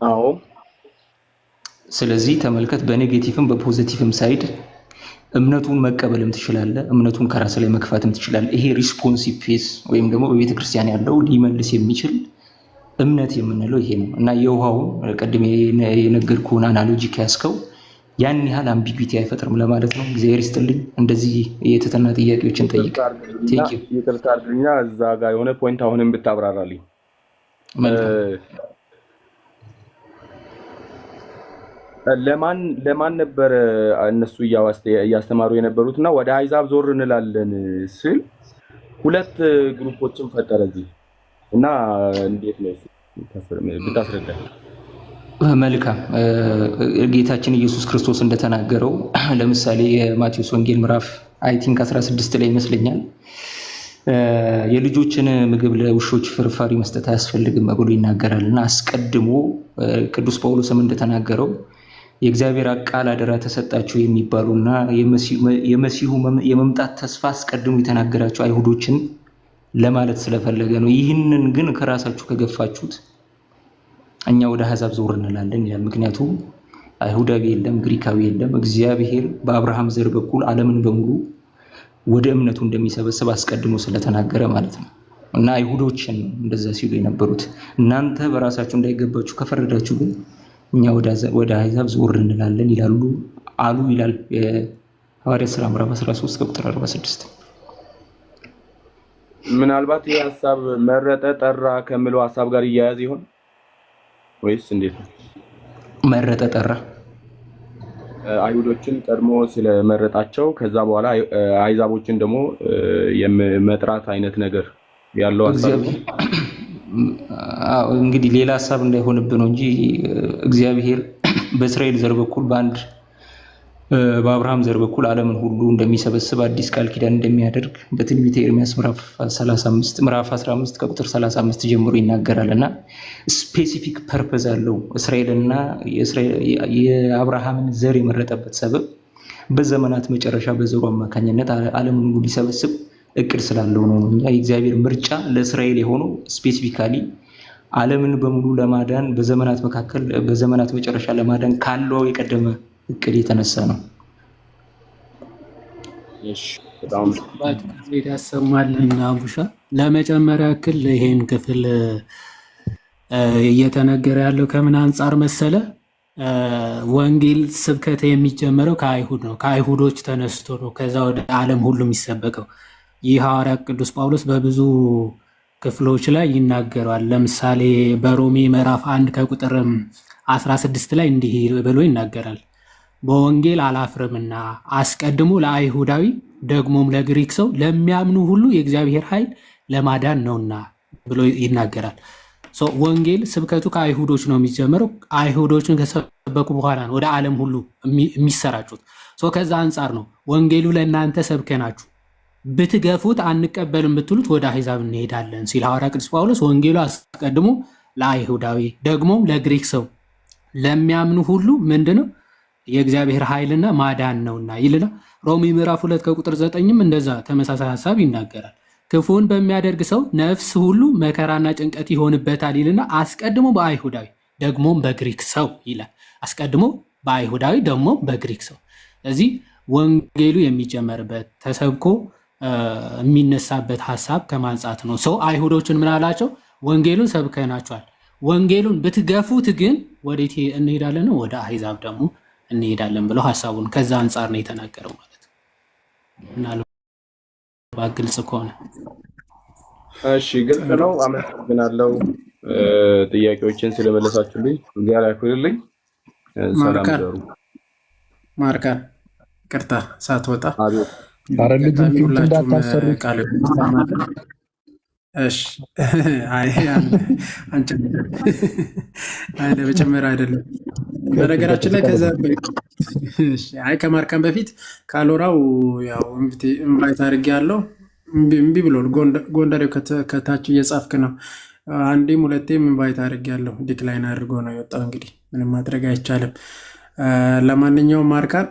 አዎ። ስለዚህ ተመልከት፣ በኔጌቲቭም በፖዚቲቭም ሳይድ እምነቱን መቀበልም ትችላለህ፣ እምነቱን ከራስ ላይ መግፋትም ትችላለህ። ይሄ ሪስፖንሲቭ ፌስ ወይም ደግሞ በቤተ ክርስቲያን ያለው ሊመልስ የሚችል እምነት የምንለው ይሄ ነው። እና የውሃውን ቀድሜ የነገርኩህን አናሎጂ ከያዝከው ያን ያህል አምቢጉቲ አይፈጥርም ለማለት ነው። እግዚአብሔር ይስጥልኝ። እንደዚህ የትህትና ጥያቄዎችን ጠይቅ። ይቅርታ አድርግልኝ፣ እዛ ጋር የሆነ ፖይንት አሁንም ብታብራራልኝ። ለማን ነበር እነሱ እያስተማሩ የነበሩት? እና ወደ አሕዛብ ዞር እንላለን ስል ሁለት ግሩፖችን ፈጠረ እዚህ እና እንዴት ነው ብታስረዳ? መልካም። ጌታችን ኢየሱስ ክርስቶስ እንደተናገረው ለምሳሌ የማቴዎስ ወንጌል ምዕራፍ አይ ቲንክ 16 ላይ ይመስለኛል የልጆችን ምግብ ለውሾች ፍርፋሪ መስጠት አያስፈልግም ብሎ ይናገራል። እና አስቀድሞ ቅዱስ ጳውሎስም እንደተናገረው የእግዚአብሔር ቃል አደራ ተሰጣቸው የሚባሉና የመሲሁ የመምጣት ተስፋ አስቀድሞ የተናገራቸው አይሁዶችን ለማለት ስለፈለገ ነው። ይህንን ግን ከራሳችሁ ከገፋችሁት እኛ ወደ አሕዛብ ዞር እንላለን ይላል። ምክንያቱም አይሁዳዊ የለም፣ ግሪካዊ የለም። እግዚአብሔር በአብርሃም ዘር በኩል ዓለምን በሙሉ ወደ እምነቱ እንደሚሰበስብ አስቀድሞ ስለተናገረ ማለት ነው። እና አይሁዶችን እንደዛ ሲሉ የነበሩት እናንተ በራሳችሁ እንዳይገባችሁ ከፈረዳችሁ ግን እኛ ወደ አሕዛብ ዞር እንላለን ይላሉ አሉ ይላል የሐዋርያት ሥራ ምዕራፍ 13 ቁጥር 46። ምናልባት ይህ ሀሳብ መረጠ ጠራ ከሚለው ሀሳብ ጋር እያያዝ ይሆን ወይስ እንዴት ነው? መረጠ ጠራ አይሁዶችን ቀድሞ ስለመረጣቸው ከዛ በኋላ አሕዛቦችን ደግሞ የመጥራት አይነት ነገር ያለው ሀሳብ እንግዲህ ሌላ ሀሳብ እንዳይሆንብን ነው እንጂ እግዚአብሔር በእስራኤል ዘር በኩል በአብርሃም ዘር በኩል ዓለምን ሁሉ እንደሚሰበስብ አዲስ ቃል ኪዳን እንደሚያደርግ በትንቢተ ኤርምያስ ምዕራፍ 15 ከቁጥር 35 ጀምሮ ይናገራል። እና ስፔሲፊክ ፐርፐዝ አለው። እስራኤልና የአብርሃምን ዘር የመረጠበት ሰበብ በዘመናት መጨረሻ በዘሩ አማካኝነት ዓለምን ሁሉ ሊሰበስብ እቅድ ስላለው ነው። እኛ የእግዚአብሔር ምርጫ ለእስራኤል የሆነው ስፔሲፊካሊ ዓለምን በሙሉ ለማዳን በዘመናት መጨረሻ ለማዳን ካለው የቀደመ እቅድ የተነሳ ነው። እሺ በጣም ያሰማልን አቡሻ። ለመጨመሪያ ያክል ይሄን ክፍል እየተነገረ ያለው ከምን አንጻር መሰለ? ወንጌል ስብከት የሚጀመረው ከአይሁድ ነው። ከአይሁዶች ተነስቶ ነው ከዛ ወደ ዓለም ሁሉ የሚሰበከው። ይህ ሐዋርያ ቅዱስ ጳውሎስ በብዙ ክፍሎች ላይ ይናገራል። ለምሳሌ በሮሜ ምዕራፍ 1 ከቁጥር 16 ላይ እንዲህ ብሎ ይናገራል። በወንጌል አላፍርምና አስቀድሞ ለአይሁዳዊ ደግሞም ለግሪክ ሰው ለሚያምኑ ሁሉ የእግዚአብሔር ኃይል ለማዳን ነውና ብሎ ይናገራል። ወንጌል ስብከቱ ከአይሁዶች ነው የሚጀምረው። አይሁዶችን ከሰበኩ በኋላ ነው ወደ ዓለም ሁሉ የሚሰራጩት። ከዛ አንጻር ነው ወንጌሉ ለእናንተ ሰብከናችሁ ብትገፉት አንቀበልም ብትሉት ወደ አሕዛብ እንሄዳለን ሲል ሐዋርያ ቅዱስ ጳውሎስ ወንጌሉ አስቀድሞ ለአይሁዳዊ ደግሞም ለግሪክ ሰው ለሚያምኑ ሁሉ ምንድነው የእግዚአብሔር ኃይልና ማዳን ነውና ይልና ሮሜ ምዕራፍ 2 ከቁጥር 9ም እንደዛ ተመሳሳይ ሐሳብ ይናገራል። ክፉን በሚያደርግ ሰው ነፍስ ሁሉ መከራና ጭንቀት ይሆንበታል ይልና አስቀድሞ በአይሁዳዊ ደግሞም በግሪክ ሰው ይላል። አስቀድሞ በአይሁዳዊ ደግሞ በግሪክ ሰው። ስለዚህ ወንጌሉ የሚጀመርበት ተሰብኮ የሚነሳበት ሐሳብ ከማንጻት ነው። ሰው አይሁዶችን ምን አላቸው? ወንጌሉን ሰብከናቸዋል። ወንጌሉን ብትገፉት ግን ወዴት እንሄዳለን? ወደ አሕዛብ ደግሞ እንሄዳለን ብለው ሐሳቡን ከዛ አንጻር ነው የተናገረው ማለት ነው። ምናልባት ግልጽ ከሆነ እሺ፣ ግልጽ ነው። አመሰግናለሁ ጥያቄዎችን ስለመለሳችሁልኝ። እግዚአብሔር ያክብርልኝ። ሰላም ደሩ። ማርካን ቅርታ ሳትወጣ ታረልጅን ፊት እንዳታሰሩ ቃል እሺ። አይ አንቺ አይ ለመጨመር አይደለም። በነገራችን ላይ ከዛ እሺ፣ አይ ከማርካን በፊት ካሎራው ያው ኢንቫይት አድርጌያለሁ። እምቢ ብሎል። ጎንደሬው ከታች እየጻፍክ ነው። አንዴም ሁለቴም ኢንቫይት አድርጌያለሁ። ዲክላይን አድርጎ ነው የወጣው። እንግዲህ ምንም ማድረግ አይቻልም። ለማንኛውም ማርካን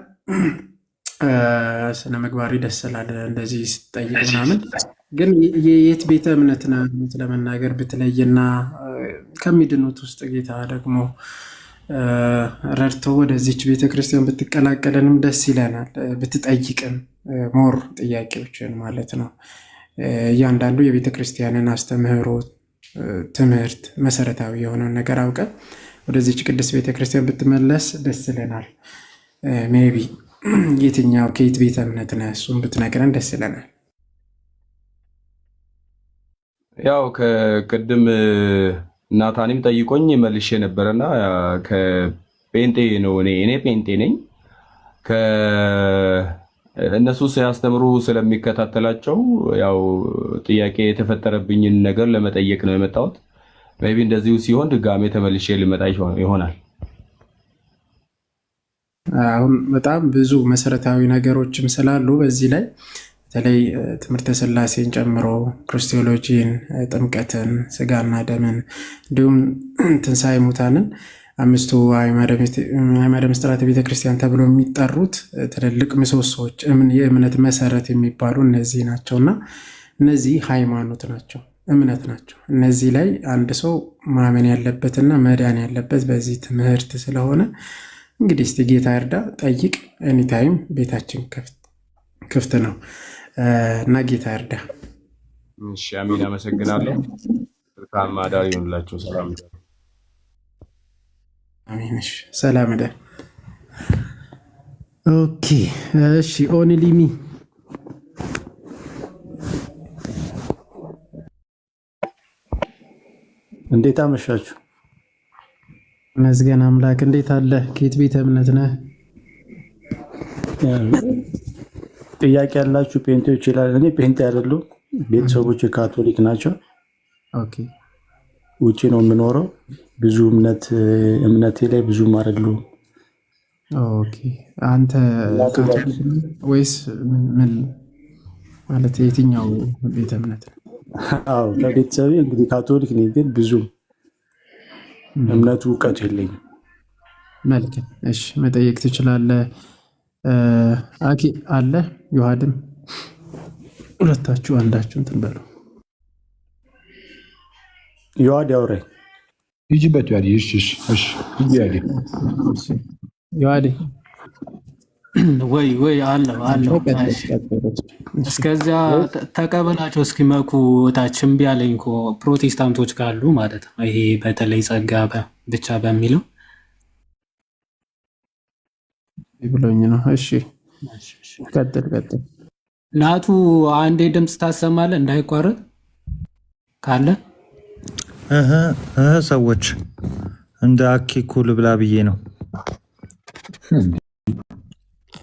ስነ ምግባሪ ደስ ይላል እንደዚህ ስጠይቅ ምናምን። ግን የየት ቤተ እምነት ነው ለመናገር ብትለይና ከሚድኑት ውስጥ ጌታ ደግሞ ረድቶ ወደዚች ቤተክርስቲያን ብትቀላቀለንም ደስ ይለናል። ብትጠይቅም ሞር ጥያቄዎችን ማለት ነው። እያንዳንዱ የቤተክርስቲያንን አስተምህሮ ትምህርት መሰረታዊ የሆነውን ነገር አውቀን ወደዚች ቅድስት ቤተክርስቲያን ብትመለስ ደስ ይለናል። ሜቢ የትኛው ከየት ቤተ እምነት ነህ እሱን ብትነግረን ደስ ይለናል። ያው ከቅድም ናታኒም ጠይቆኝ መልሼ ነበረና ከጴንጤ ነው። እኔ ጴንጤ ነኝ። እነሱ ሲያስተምሩ ስለሚከታተላቸው ያው ጥያቄ የተፈጠረብኝን ነገር ለመጠየቅ ነው የመጣሁት። ሜቢ እንደዚሁ ሲሆን ድጋሜ ተመልሼ ልመጣ ይሆናል። አሁን በጣም ብዙ መሰረታዊ ነገሮችም ስላሉ በዚህ ላይ በተለይ ትምህርተ ሥላሴን ጨምሮ ክርስቶሎጂን፣ ጥምቀትን፣ ስጋና ደምን እንዲሁም ትንሣኤ ሙታንን አምስቱ አዕማደ ምስጢራተ ቤተክርስቲያን ተብሎ የሚጠሩት ትልልቅ ምሰሶዎች የእምነት መሰረት የሚባሉ እነዚህ ናቸውና እነዚህ ሃይማኖት ናቸው፣ እምነት ናቸው። እነዚህ ላይ አንድ ሰው ማመን ያለበትና መዳን ያለበት በዚህ ትምህርት ስለሆነ እንግዲህ እስቲ ጌታ ይርዳ፣ ጠይቅ። ኤኒታይም ቤታችን ክፍት ነው እና ጌታ ይርዳ። እሺ፣ አሜን። አመሰግናለሁ። መልካም አዳር ይሁንላችሁ። ሰላም ይሁን። አሜን። እሺ፣ ሰላም ይሁን። ኦኬ። እሺ፣ ኦንሊሚ እንዴት አመሻችሁ? መስገን አምላክ እንዴት አለ? ከየት ቤተ እምነት ነህ? ጥያቄ ያላችሁ ጴንጤዎች ይላል። እኔ ጴንጤ አይደለሁም። ቤተሰቦች ካቶሊክ ናቸው። ኦኬ። ውጪ ነው የምኖረው። ብዙ እምነቴ ላይ ብዙም አይደለሁም። ኦኬ። አንተ ካቶሊክ ወይስ ምን ማለት የትኛው ቤተ እምነት ነው? አዎ ከቤተሰቤ እንግዲህ ካቶሊክ ነኝ፣ ግን ብዙ እምነቱ እውቀቱ የለኝም። መልካም። እሺ፣ መጠየቅ ትችላለህ። አኪ አለ ዮሐድም ሁለታችሁ አንዳችሁ እንትን በሉ። ዮሐድ ያውራኝ ይጅበት ያዲ እሺ እሺ ይያዲ ዮሐድ ወይ አለው እስከዚያ ተቀበላቸው እስኪመኩ እታችን ቢያለኝ እኮ ፕሮቴስታንቶች ካሉ ማለት ነው። ይሄ በተለይ ጸጋ ብቻ በሚለው ብሎኝ ነው። እሺ ቀጥል። ናቱ አንዴ ድምፅ ታሰማለህ እንዳይቋረጥ ካለ ሰዎች እንደ አኬ ኩል ብላ ብዬ ነው።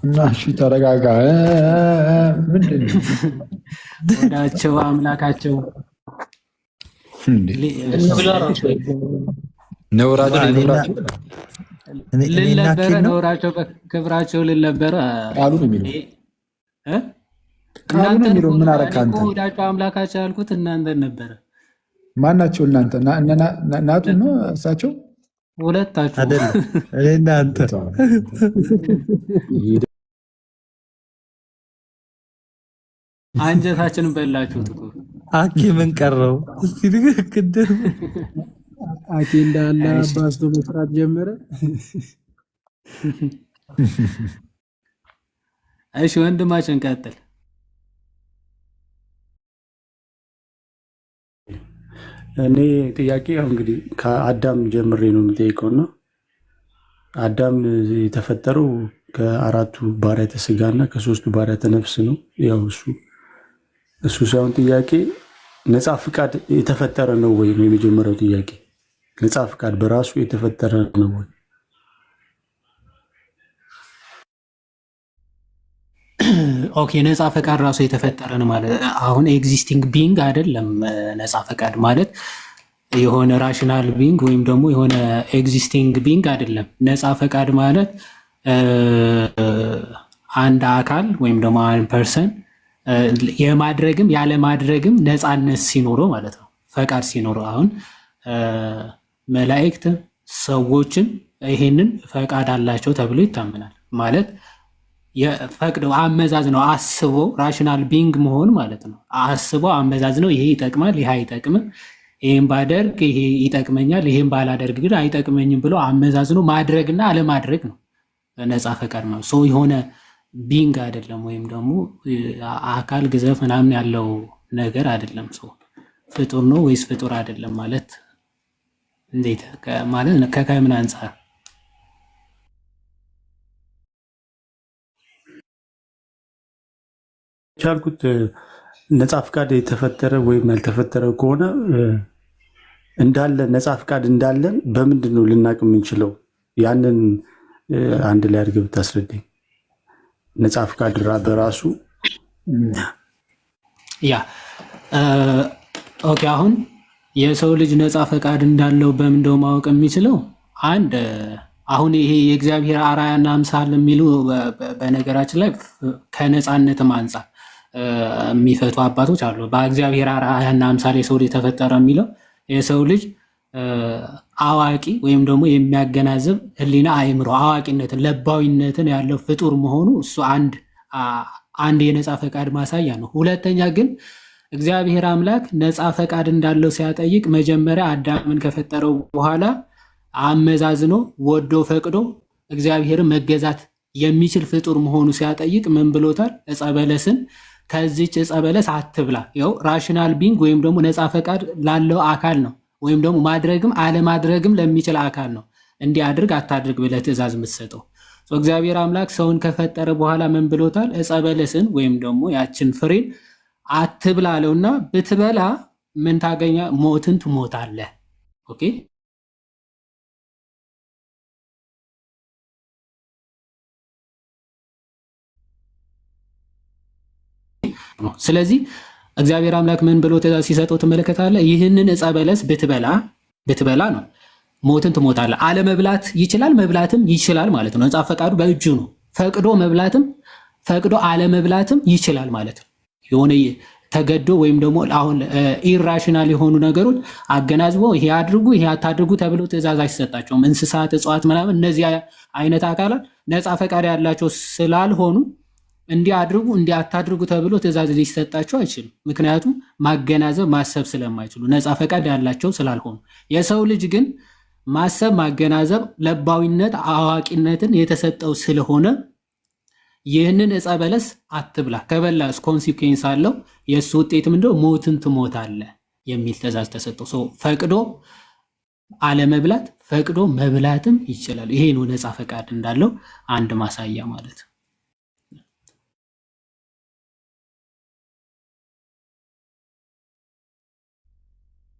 እና እሺ ተረጋጋ። ምንድን ነው ወዳቸው አምላካቸው ልነበረ ነውራቸው ክብራቸው ልነበረ ቃሉ ነው የሚለው ቃሉ ነው የሚለው። ምን አደረክ አንተ? ወዳቸው አምላካቸው ያልኩት እናንተን ነበረ። ማናቸው እናንተ? ናቱ ነው እሳቸው ሁለታችሁ አይደለም እኔና አንተ። አንጀታችንን በላችሁት እኮ። አኬ ምን ቀረው? እስቲ ንግግር አኬ እንዳለ አባስቶ መስራት ጀመረ። እሺ ወንድማችን ቀጥል። እኔ ጥያቄ እንግዲህ ከአዳም ጀምሬ ነው የምጠይቀውና አዳም የተፈጠረው ከአራቱ ባሕርያተ ሥጋና ከሶስቱ ባሕርያተ ነፍስ ነው። ያው እሱ ሳይሆን ጥያቄ ነፃ ፍቃድ የተፈጠረ ነው ወይ ነው የመጀመሪያው ጥያቄ። ነፃ ፍቃድ በራሱ የተፈጠረ ነው ወይ? ኦኬ፣ ነፃ ፈቃድ ራሱ የተፈጠረ ነው ማለት አሁን ኤግዚስቲንግ ቢንግ አይደለም። ነፃ ፈቃድ ማለት የሆነ ራሽናል ቢንግ ወይም ደግሞ የሆነ ኤግዚስቲንግ ቢንግ አይደለም። ነፃ ፈቃድ ማለት አንድ አካል ወይም ደግሞ አንድ ፐርሰን የማድረግም ያለማድረግም ነፃነት ሲኖረው ማለት ነው። ፈቃድ ሲኖረው አሁን መላእክት ሰዎችን ይሄንን ፈቃድ አላቸው ተብሎ ይታመናል ማለት የፈቅደው አመዛዝ ነው። አስበው ራሽናል ቢንግ መሆን ማለት ነው። አስበው አመዛዝ ነው። ይሄ ይጠቅማል፣ ይሄ አይጠቅምም፣ ይሄን ባደርግ ይሄ ይጠቅመኛል፣ ይሄን ባላደርግ ግን አይጠቅመኝም ብሎ አመዛዝ ነው። ማድረግና አለማድረግ ነው ነፃ ፈቃድ ነው። ሰው የሆነ ቢንግ አይደለም፣ ወይም ደግሞ አካል ግዘፍ ምናምን ያለው ነገር አይደለም። ሰው ፍጡር ነው ወይስ ፍጡር አይደለም ማለት እንዴት ማለት ከምን አንፃር ቻልኩት? ነፃ ፍቃድ የተፈጠረ ወይም ያልተፈጠረ ከሆነ እንዳለ ነፃ ፍቃድ እንዳለን በምንድን ነው ልናቅ የምንችለው? ያንን አንድ ላይ አድርገህ ብታስረዳኝ። ነፃ ፍቃድ በራሱ ኦኬ። አሁን የሰው ልጅ ነፃ ፈቃድ እንዳለው በምንድነው ማወቅ የሚችለው? አንድ አሁን ይሄ የእግዚአብሔር አርአያና አምሳል የሚሉ በነገራችን ላይ ከነፃነትም አንፃር የሚፈቱ አባቶች አሉ። በእግዚአብሔር አርአያና አምሳል የሰው ልጅ ተፈጠረ የሚለው የሰው ልጅ አዋቂ ወይም ደግሞ የሚያገናዝብ ህሊና፣ አእምሮ፣ አዋቂነትን፣ ለባዊነትን ያለው ፍጡር መሆኑ እሱ አንድ የነፃ ፈቃድ ማሳያ ነው። ሁለተኛ ግን እግዚአብሔር አምላክ ነፃ ፈቃድ እንዳለው ሲያጠይቅ መጀመሪያ አዳምን ከፈጠረው በኋላ አመዛዝኖ ወዶ ፈቅዶ እግዚአብሔርን መገዛት የሚችል ፍጡር መሆኑ ሲያጠይቅ ምን ብሎታል? ዕፀ በለስን ከዚች ዕፀ በለስ አትብላ። ያው ራሽናል ቢንግ ወይም ደግሞ ነፃ ፈቃድ ላለው አካል ነው፣ ወይም ደግሞ ማድረግም አለማድረግም ለሚችል አካል ነው እንዲህ አድርግ አታድርግ ብለህ ትእዛዝ የምትሰጠው። እግዚአብሔር አምላክ ሰውን ከፈጠረ በኋላ ምን ብሎታል? ዕፀ በለስን ወይም ደግሞ ያችን ፍሬን አትብላ አለውና ብትበላ ምን ታገኛ? ሞትን ትሞታለህ። ኦኬ። ስለዚህ እግዚአብሔር አምላክ ምን ብሎ ትእዛዝ ሲሰጠው ትመለከታለህ? ይህንን ዕፀ በለስ ብትበላ ነው ሞትን ትሞታለህ። አለመብላት ይችላል፣ መብላትም ይችላል ማለት ነው። ነፃ ፈቃዱ በእጁ ነው። ፈቅዶ መብላትም ፈቅዶ አለመብላትም ይችላል ማለት ነው። የሆነ ተገዶ ወይም ደግሞ አሁን ኢራሽናል የሆኑ ነገሮች አገናዝቦ ይሄ አድርጉ ይሄ አታድርጉ ተብሎ ትእዛዝ አይሰጣቸውም። እንስሳት፣ እጽዋት ምናምን እነዚህ አይነት አካላት ነፃ ፈቃድ ያላቸው ስላልሆኑ እንዲህ አድርጉ እንዲህ አታድርጉ ተብሎ ትእዛዝ ሊሰጣቸው አይችልም። ምክንያቱም ማገናዘብ ማሰብ ስለማይችሉ ነፃ ፈቃድ ያላቸው ስላልሆኑ። የሰው ልጅ ግን ማሰብ፣ ማገናዘብ፣ ለባዊነት፣ አዋቂነትን የተሰጠው ስለሆነ ይህንን ዕፀ በለስ አትብላ፣ ከበላስ ኮንሲኩዌንስ አለው። የእሱ ውጤት ምንድነው? ሞትን ትሞታለህ የሚል ትእዛዝ ተሰጠው። ሰው ፈቅዶ አለመብላት ፈቅዶ መብላትም ይችላል። ይሄ ነው ነፃ ፈቃድ እንዳለው አንድ ማሳያ ማለት ነው።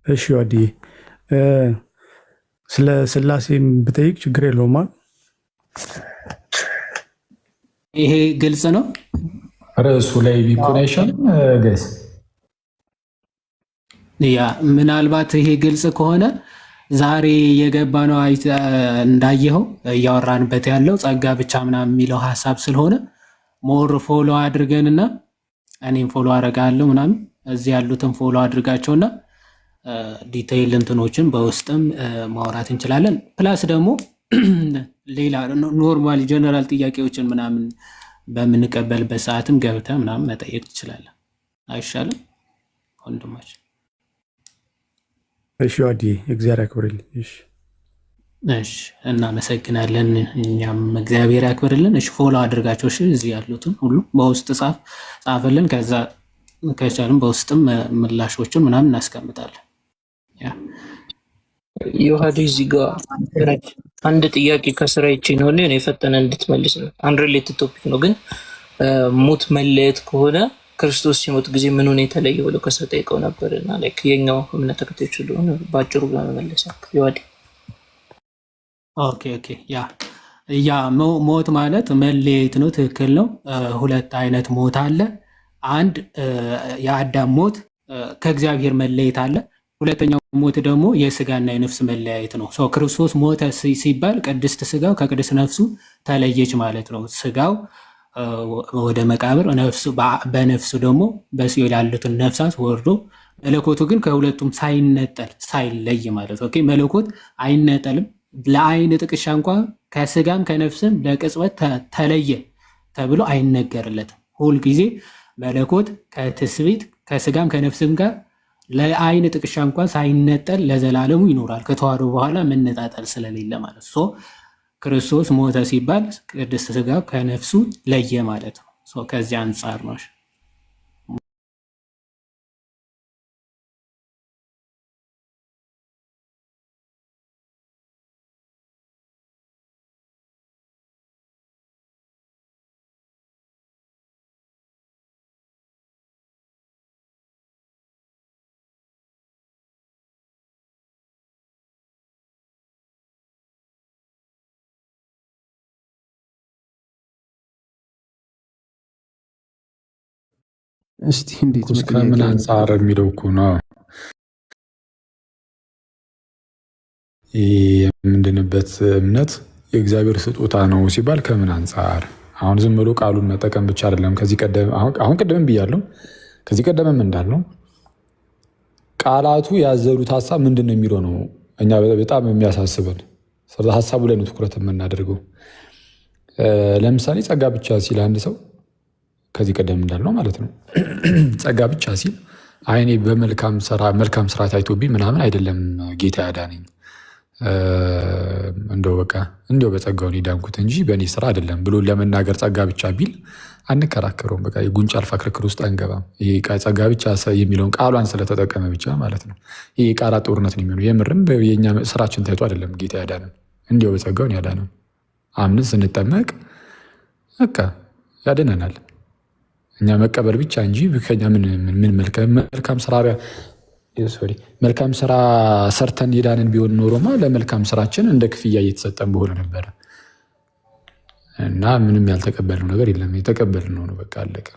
እሺ ወዲ ስለ ስላሴም ብጠይቅ ችግር የለውም። ይሄ ግልጽ ነው። ርዕሱ ላይ ቢኮኔክሽን ገስ ያ ምናልባት ይሄ ግልጽ ከሆነ ዛሬ የገባ ነው እንዳየኸው እያወራንበት ያለው ጸጋ ብቻ ምናምን የሚለው ሀሳብ ስለሆነ ሞር ፎሎ አድርገንና እኔም ፎሎ አደርጋለሁ ምናምን እዚህ ያሉትን ፎሎ አድርጋቸውና ዲቴይል እንትኖችን በውስጥም ማውራት እንችላለን። ፕላስ ደግሞ ሌላ ኖርማል ጀነራል ጥያቄዎችን ምናምን በምንቀበልበት ሰዓትም ገብተህ ምናምን መጠየቅ ትችላለህ። አይሻልም ወንድማችን? እሺ ወዲ እግዚአብሔር ያክብርልኝ። እሺ እናመሰግናለን። እኛም እግዚአብሔር ያክብርልን። እሺ ፎሎ አድርጋቸው። እሺ እዚህ ያሉትን ሁሉ በውስጥ ጻፍልን። ከዛ ከቻልም በውስጥም ምላሾችን ምናምን እናስቀምጣለን። ዮሐዴ እዚህ ጋር አንድ ጥያቄ ከስራ ይቺ ነው የፈጠነ እንድትመልስ ነው። አንሪሌትድ ቶፒክ ነው ግን ሞት መለየት ከሆነ ክርስቶስ ሲሞት ጊዜ ምኑን የተለየ ብሎ ከሰው ጠይቀው ነበር እና የኛው እምነት ተከታዮች ስለሆነ በአጭሩ በመመለስ ዮሐዴ። ኦኬ ያ ሞት ማለት መለየት ነው። ትክክል ነው። ሁለት አይነት ሞት አለ። አንድ የአዳም ሞት ከእግዚአብሔር መለየት አለ። ሁለተኛው ሞት ደግሞ የስጋና የነፍስ መለያየት ነው። ክርስቶስ ሞተ ሲባል ቅድስት ስጋው ከቅድስት ነፍሱ ተለየች ማለት ነው። ስጋው ወደ መቃብር፣ በነፍሱ ደግሞ በሲኦል ያሉትን ነፍሳት ወርዶ፣ መለኮቱ ግን ከሁለቱም ሳይነጠል ሳይለይ ማለት ነው። መለኮት አይነጠልም። ለአይን ጥቅሻ እንኳ ከስጋም ከነፍስም ለቅጽበት ተለየ ተብሎ አይነገርለትም። ሁልጊዜ መለኮት ከትስብእት ከስጋም ከነፍስም ጋር ለአይን ጥቅሻ እንኳን ሳይነጠል ለዘላለሙ ይኖራል። ከተዋህዶ በኋላ መነጣጠል ስለሌለ ማለት ነው። ክርስቶስ ሞተ ሲባል ቅድስት ስጋው ከነፍሱ ለየ ማለት ነው። ከዚህ አንጻር ነው። እስቲ እንዴት ከምን አንጻር የሚለው እኮ ነው የምንድንበት እምነት የእግዚአብሔር ስጦታ ነው ሲባል ከምን አንጻር? አሁን ዝም ብሎ ቃሉን መጠቀም ብቻ አይደለም። አሁን ቅድምም ብያለሁ፣ ከዚህ ቀደምም እንዳልነው ቃላቱ ያዘሉት ሀሳብ ምንድን ነው የሚለው ነው እኛ በጣም የሚያሳስበን ሀሳቡ ላይ ነው ትኩረት የምናደርገው። ለምሳሌ ጸጋ ብቻ ሲል አንድ ሰው ከዚህ ቀደም እንዳልነው ማለት ነው ጸጋ ብቻ ሲል አይኔ በመልካም ስራ ታይቶብኝ ምናምን አይደለም ጌታ ያዳነኝ እንደው በቃ እንደው በጸጋውን የዳንኩት እንጂ በእኔ ስራ አይደለም ብሎ ለመናገር ጸጋ ብቻ ቢል አንከራከረውም። በቃ የጉንጭ አልፋ ክርክር ውስጥ አንገባም። ይሄ ጸጋ ብቻ የሚለውን ቃሏን ስለተጠቀመ ብቻ ማለት ነው ይሄ ቃላት ጦርነት ነው የሚሆነው። የምርም የኛ ስራችን ታይቶ አይደለም ጌታ ያዳነን፣ እንዲያው በጸጋውን ያዳነን። አምነን ስንጠመቅ በቃ ያድነናል። እኛ መቀበል ብቻ እንጂ ከኛ ምን መልካም ስራ ሰርተን የዳንን ቢሆን ኖሮማ ለመልካም ስራችን እንደ ክፍያ እየተሰጠን በሆነ ነበረ። እና ምንም ያልተቀበልነው ነገር የለም። የተቀበልነው ነው በቃ አለቀ።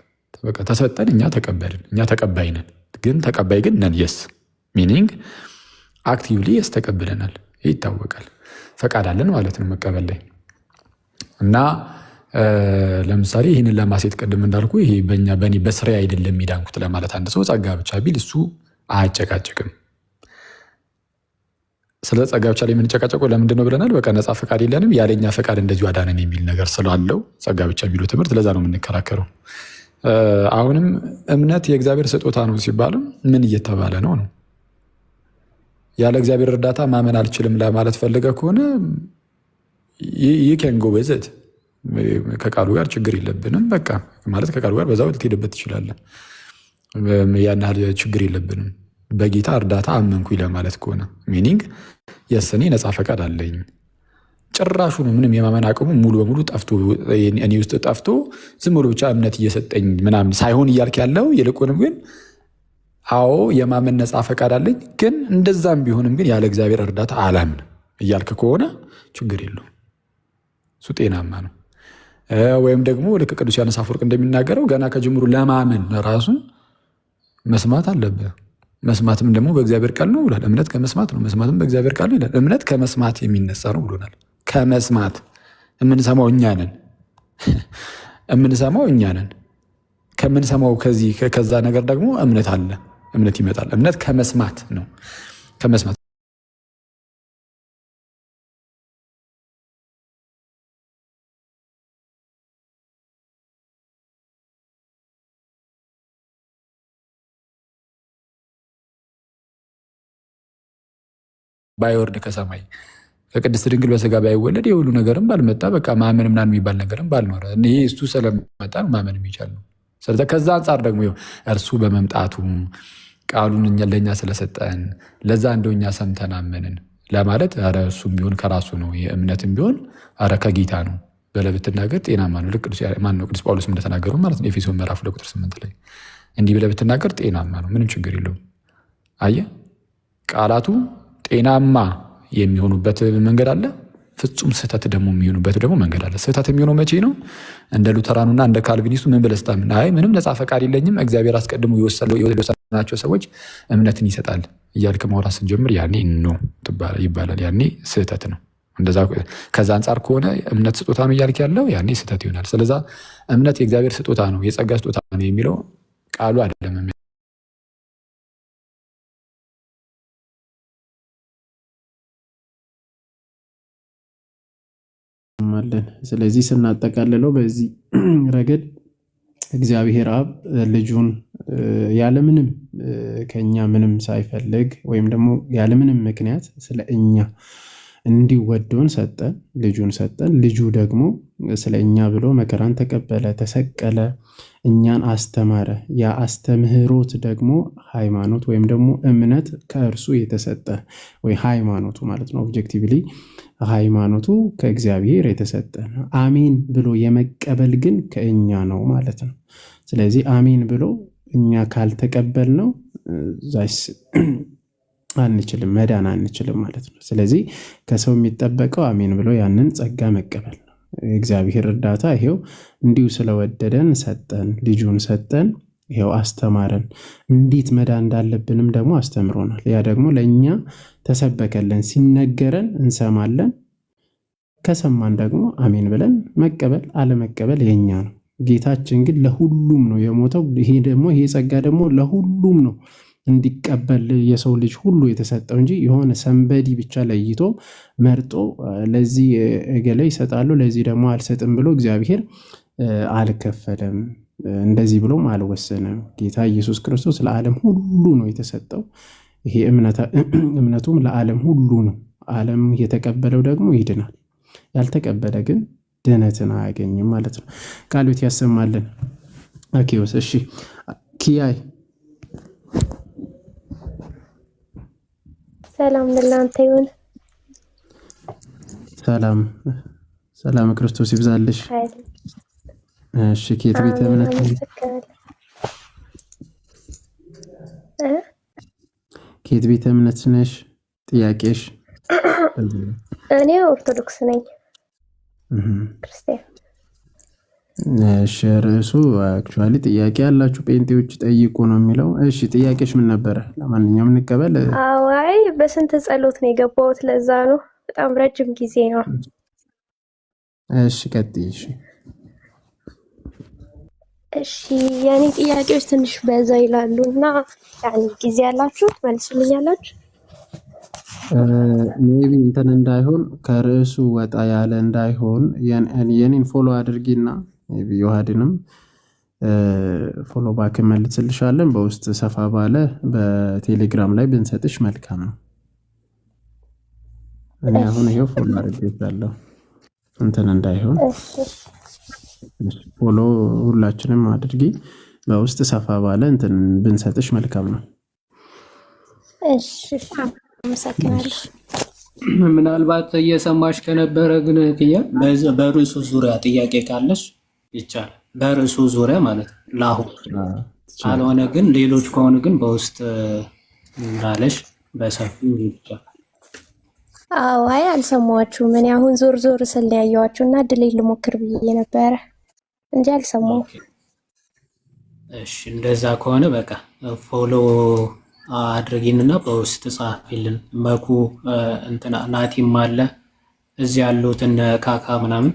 በቃ ተሰጠን፣ እኛ ተቀበልን። እኛ ተቀባይ ነን። ግን ተቀባይ ግን ነን። የስ ሚኒንግ አክቲቭሊ የስ ተቀብለናል። ይህ ይታወቃል። ፈቃድ አለን ማለት ነው መቀበል ላይ እና ለምሳሌ ይህንን ለማሴት ቅድም እንዳልኩ ይሄ በእኔ በስራ አይደለም የሚዳንኩት ለማለት አንድ ሰው ጸጋ ብቻ ቢል እሱ አያጨቃጭቅም። ስለ ጸጋ ብቻ ላይ የምንጨቃጨቀው ለምንድን ነው ብለናል። በቃ ነፃ ፈቃድ የለንም ያለኛ ፈቃድ እንደዚሁ አዳነን የሚል ነገር ስላለው ጸጋ ብቻ የሚለው ትምህርት ለዛ ነው የምንከራከረው። አሁንም እምነት የእግዚአብሔር ስጦታ ነው ሲባልም ምን እየተባለ ነው? ያለ እግዚአብሔር እርዳታ ማመን አልችልም ለማለት ፈልገ ከሆነ ይከን ጎ በዘት ከቃሉ ጋር ችግር የለብንም። በቃ ማለት ከቃሉ ጋር በዛው ልትሄድበት ትችላለን። ያን ያህል ችግር የለብንም። በጌታ እርዳታ አመንኩኝ ለማለት ከሆነ ሚኒንግ የስኔ ነፃ ፈቃድ አለኝ። ጭራሹን ምንም የማመን አቅሙ ሙሉ በሙሉ ጠፍቶ እኔ ውስጥ ጠፍቶ ዝም ብሎ ብቻ እምነት እየሰጠኝ ምናምን ሳይሆን እያልክ ያለው ይልቁንም ግን አዎ የማመን ነፃ ፈቃድ አለኝ፣ ግን እንደዛም ቢሆንም ግን ያለ እግዚአብሔር እርዳታ አላምን እያልክ ከሆነ ችግር የለውም። እሱ ጤናማ ነው። ወይም ደግሞ ልክ ቅዱስ ዮሐንስ አፈወርቅ እንደሚናገረው ገና ከጅምሩ ለማመን ራሱን መስማት አለብህ። መስማትም ደግሞ በእግዚአብሔር ቃል ነው ብሏል። እምነት ከመስማት ነው፣ መስማትም በእግዚአብሔር ቃል ነው ይላል። እምነት ከመስማት የሚነሳ ነው ብሎናል። ከመስማት የምንሰማው እኛ ነን። የምንሰማው እኛ ነን። ከምንሰማው ከዛ ነገር ደግሞ እምነት አለ፣ እምነት ይመጣል። እምነት ከመስማት ነው። ከመስማት ባይወርድ ከሰማይ ከቅድስት ድንግል በስጋ ባይወለድ የሁሉ ነገርም ባልመጣ በቃ ማመን ምናምን የሚባል ነገርም ባልኖረ ይሄ እሱ ስለመጣ ነው ማመን የሚቻል ነው። ስለዚህ ከዛ አንጻር ደግሞ እርሱ በመምጣቱ ቃሉን ለእኛ ስለሰጠን ለዛ እንደው እኛ ሰምተን አመንን ለማለት ኧረ እሱም ቢሆን ከራሱ ነው። የእምነትም ቢሆን ኧረ ከጌታ ነው ብለህ ብትናገር ጤናማ ነው። ልክ ቅዱስ ጳውሎስም እንደተናገረው ማለት ነው ኤፌሶን ምዕራፍ 2 ቁጥር 8 ላይ እንዲህ ብለህ ብትናገር ጤናማ ነው። ምንም ችግር የለውም። አየህ ቃላቱ ጤናማ የሚሆኑበት መንገድ አለ፣ ፍጹም ስህተት ደግሞ የሚሆኑበት ደግሞ መንገድ አለ። ስህተት የሚሆነው መቼ ነው? እንደ ሉተራኑና እንደ ካልቪኒስቱ ምን ብለህ ስታምን አይ ምንም ነፃ ፈቃድ የለኝም እግዚአብሔር አስቀድሞ የወሰናቸው ሰዎች እምነትን ይሰጣል እያልክ ማውራት ስንጀምር ያኔ ኖ ይባላል። ያኔ ስህተት ነው። እንደዛ ከዛ አንጻር ከሆነ እምነት ስጦታ ነው እያልክ ያለው ያኔ ስህተት ይሆናል። ስለዛ እምነት የእግዚአብሔር ስጦታ ነው፣ የጸጋ ስጦታ ነው የሚለው ቃሉ አይደለም። ስለዚህ ስናጠቃልለው በዚህ ረገድ እግዚአብሔር አብ ልጁን ያለምንም ከኛ ምንም ሳይፈልግ ወይም ደግሞ ያለምንም ምክንያት ስለ እኛ እንዲወደውን ሰጠን፣ ልጁን ሰጠን። ልጁ ደግሞ ስለ እኛ ብሎ መከራን ተቀበለ፣ ተሰቀለ፣ እኛን አስተማረ። ያ አስተምህሮት ደግሞ ሃይማኖት ወይም ደግሞ እምነት ከእርሱ የተሰጠ ወይ ሃይማኖቱ ማለት ነው። ኦብጀክቲቭሊ ሃይማኖቱ ከእግዚአብሔር የተሰጠ ነው። አሜን ብሎ የመቀበል ግን ከእኛ ነው ማለት ነው። ስለዚህ አሜን ብሎ እኛ ካልተቀበል ነው አንችልም፣ መዳን አንችልም ማለት ነው። ስለዚህ ከሰው የሚጠበቀው አሜን ብሎ ያንን ጸጋ መቀበል ነው። የእግዚአብሔር እርዳታ ይሄው እንዲሁ ስለወደደን ሰጠን፣ ልጁን ሰጠን፣ ይሄው አስተማረን። እንዴት መዳን እንዳለብንም ደግሞ አስተምሮናል። ያ ደግሞ ለእኛ ተሰበከለን፣ ሲነገረን እንሰማለን። ከሰማን ደግሞ አሜን ብለን መቀበል አለመቀበል የኛ ነው። ጌታችን ግን ለሁሉም ነው የሞተው። ይሄ ጸጋ ደግሞ ለሁሉም ነው እንዲቀበል የሰው ልጅ ሁሉ የተሰጠው እንጂ የሆነ ሰንበዲ ብቻ ለይቶ መርጦ ለዚህ እገሌ ይሰጣሉ ለዚህ ደግሞ አልሰጥም ብሎ እግዚአብሔር አልከፈለም። እንደዚህ ብሎም አልወሰነም። ጌታ ኢየሱስ ክርስቶስ ለዓለም ሁሉ ነው የተሰጠው። ይሄ እምነቱም ለዓለም ሁሉ ነው። ዓለም የተቀበለው ደግሞ ይድናል፣ ያልተቀበለ ግን ድህነትን አያገኝም ማለት ነው። ቃሉት ያሰማልን። አኪዮስ እሺ፣ ኪያይ ሰላም ለላንተ ይሁን። ሰላም ሰላም ክርስቶስ ይብዛልሽ። እሺ፣ ከየት ቤተ እምነት ከየት ቤተ እምነት ነሽ? ጥያቄሽ? እኔ ኦርቶዶክስ ነኝ። ክርስቲያን። እሺ፣ ርዕሱ አክቹዋሊ ጥያቄ ያላችሁ ጴንጤዎች ጠይቁ ነው የሚለው። እሺ፣ ጥያቄሽ ምን ነበረ? ለማንኛውም እንቀበል። አይ በስንት ጸሎት ነው የገባሁት፣ ለዛ ነው በጣም ረጅም ጊዜ ነው። እሺ፣ ቀጥይ። እሺ የኔ ጥያቄዎች ትንሽ በዛ ይላሉ እና ያን ጊዜ ያላችሁ መልሱልኛላችሁ። ሜቢ እንትን እንዳይሆን ከርዕሱ ወጣ ያለ እንዳይሆን የኔን ፎሎ አድርጊና ሜቢ ዮሐድንም ፎሎ ባክ መልስልሻለን። በውስጥ ሰፋ ባለ በቴሌግራም ላይ ብንሰጥሽ መልካም ነው። እኔ አሁን ይሄው ፎሎ አድርጌሻለሁ እንትን እንዳይሆን ፎሎ ሁላችንም አድርጊ። በውስጥ ሰፋ ባለ እንትን ብንሰጥሽ መልካም ነው። እሺ አመሰግናለሁ። ምናልባት እየሰማሽ ከነበረ ግን ክያ በርዕሱ ዙሪያ ጥያቄ ካለሽ ይቻላል። በርዕሱ ዙሪያ ማለት ነው ለአሁን ካልሆነ ግን ሌሎች ከሆኑ ግን በውስጥ እንዳለሽ በሰፊው ይቻላል። አዎ አይ አልሰማኋችሁም። እኔ አሁን ዞር ዞር ስል ያየኋችሁ እና ድሌ ልሞክር ብዬ ነበረ እንጂ አልሰማሁም። እሺ እንደዛ ከሆነ በቃ ፎሎ አድርጊንና በውስጥ ጻፊልን። መኩ እንትና ናቲም አለ እዚህ ያሉት እነ ካካ ምናምን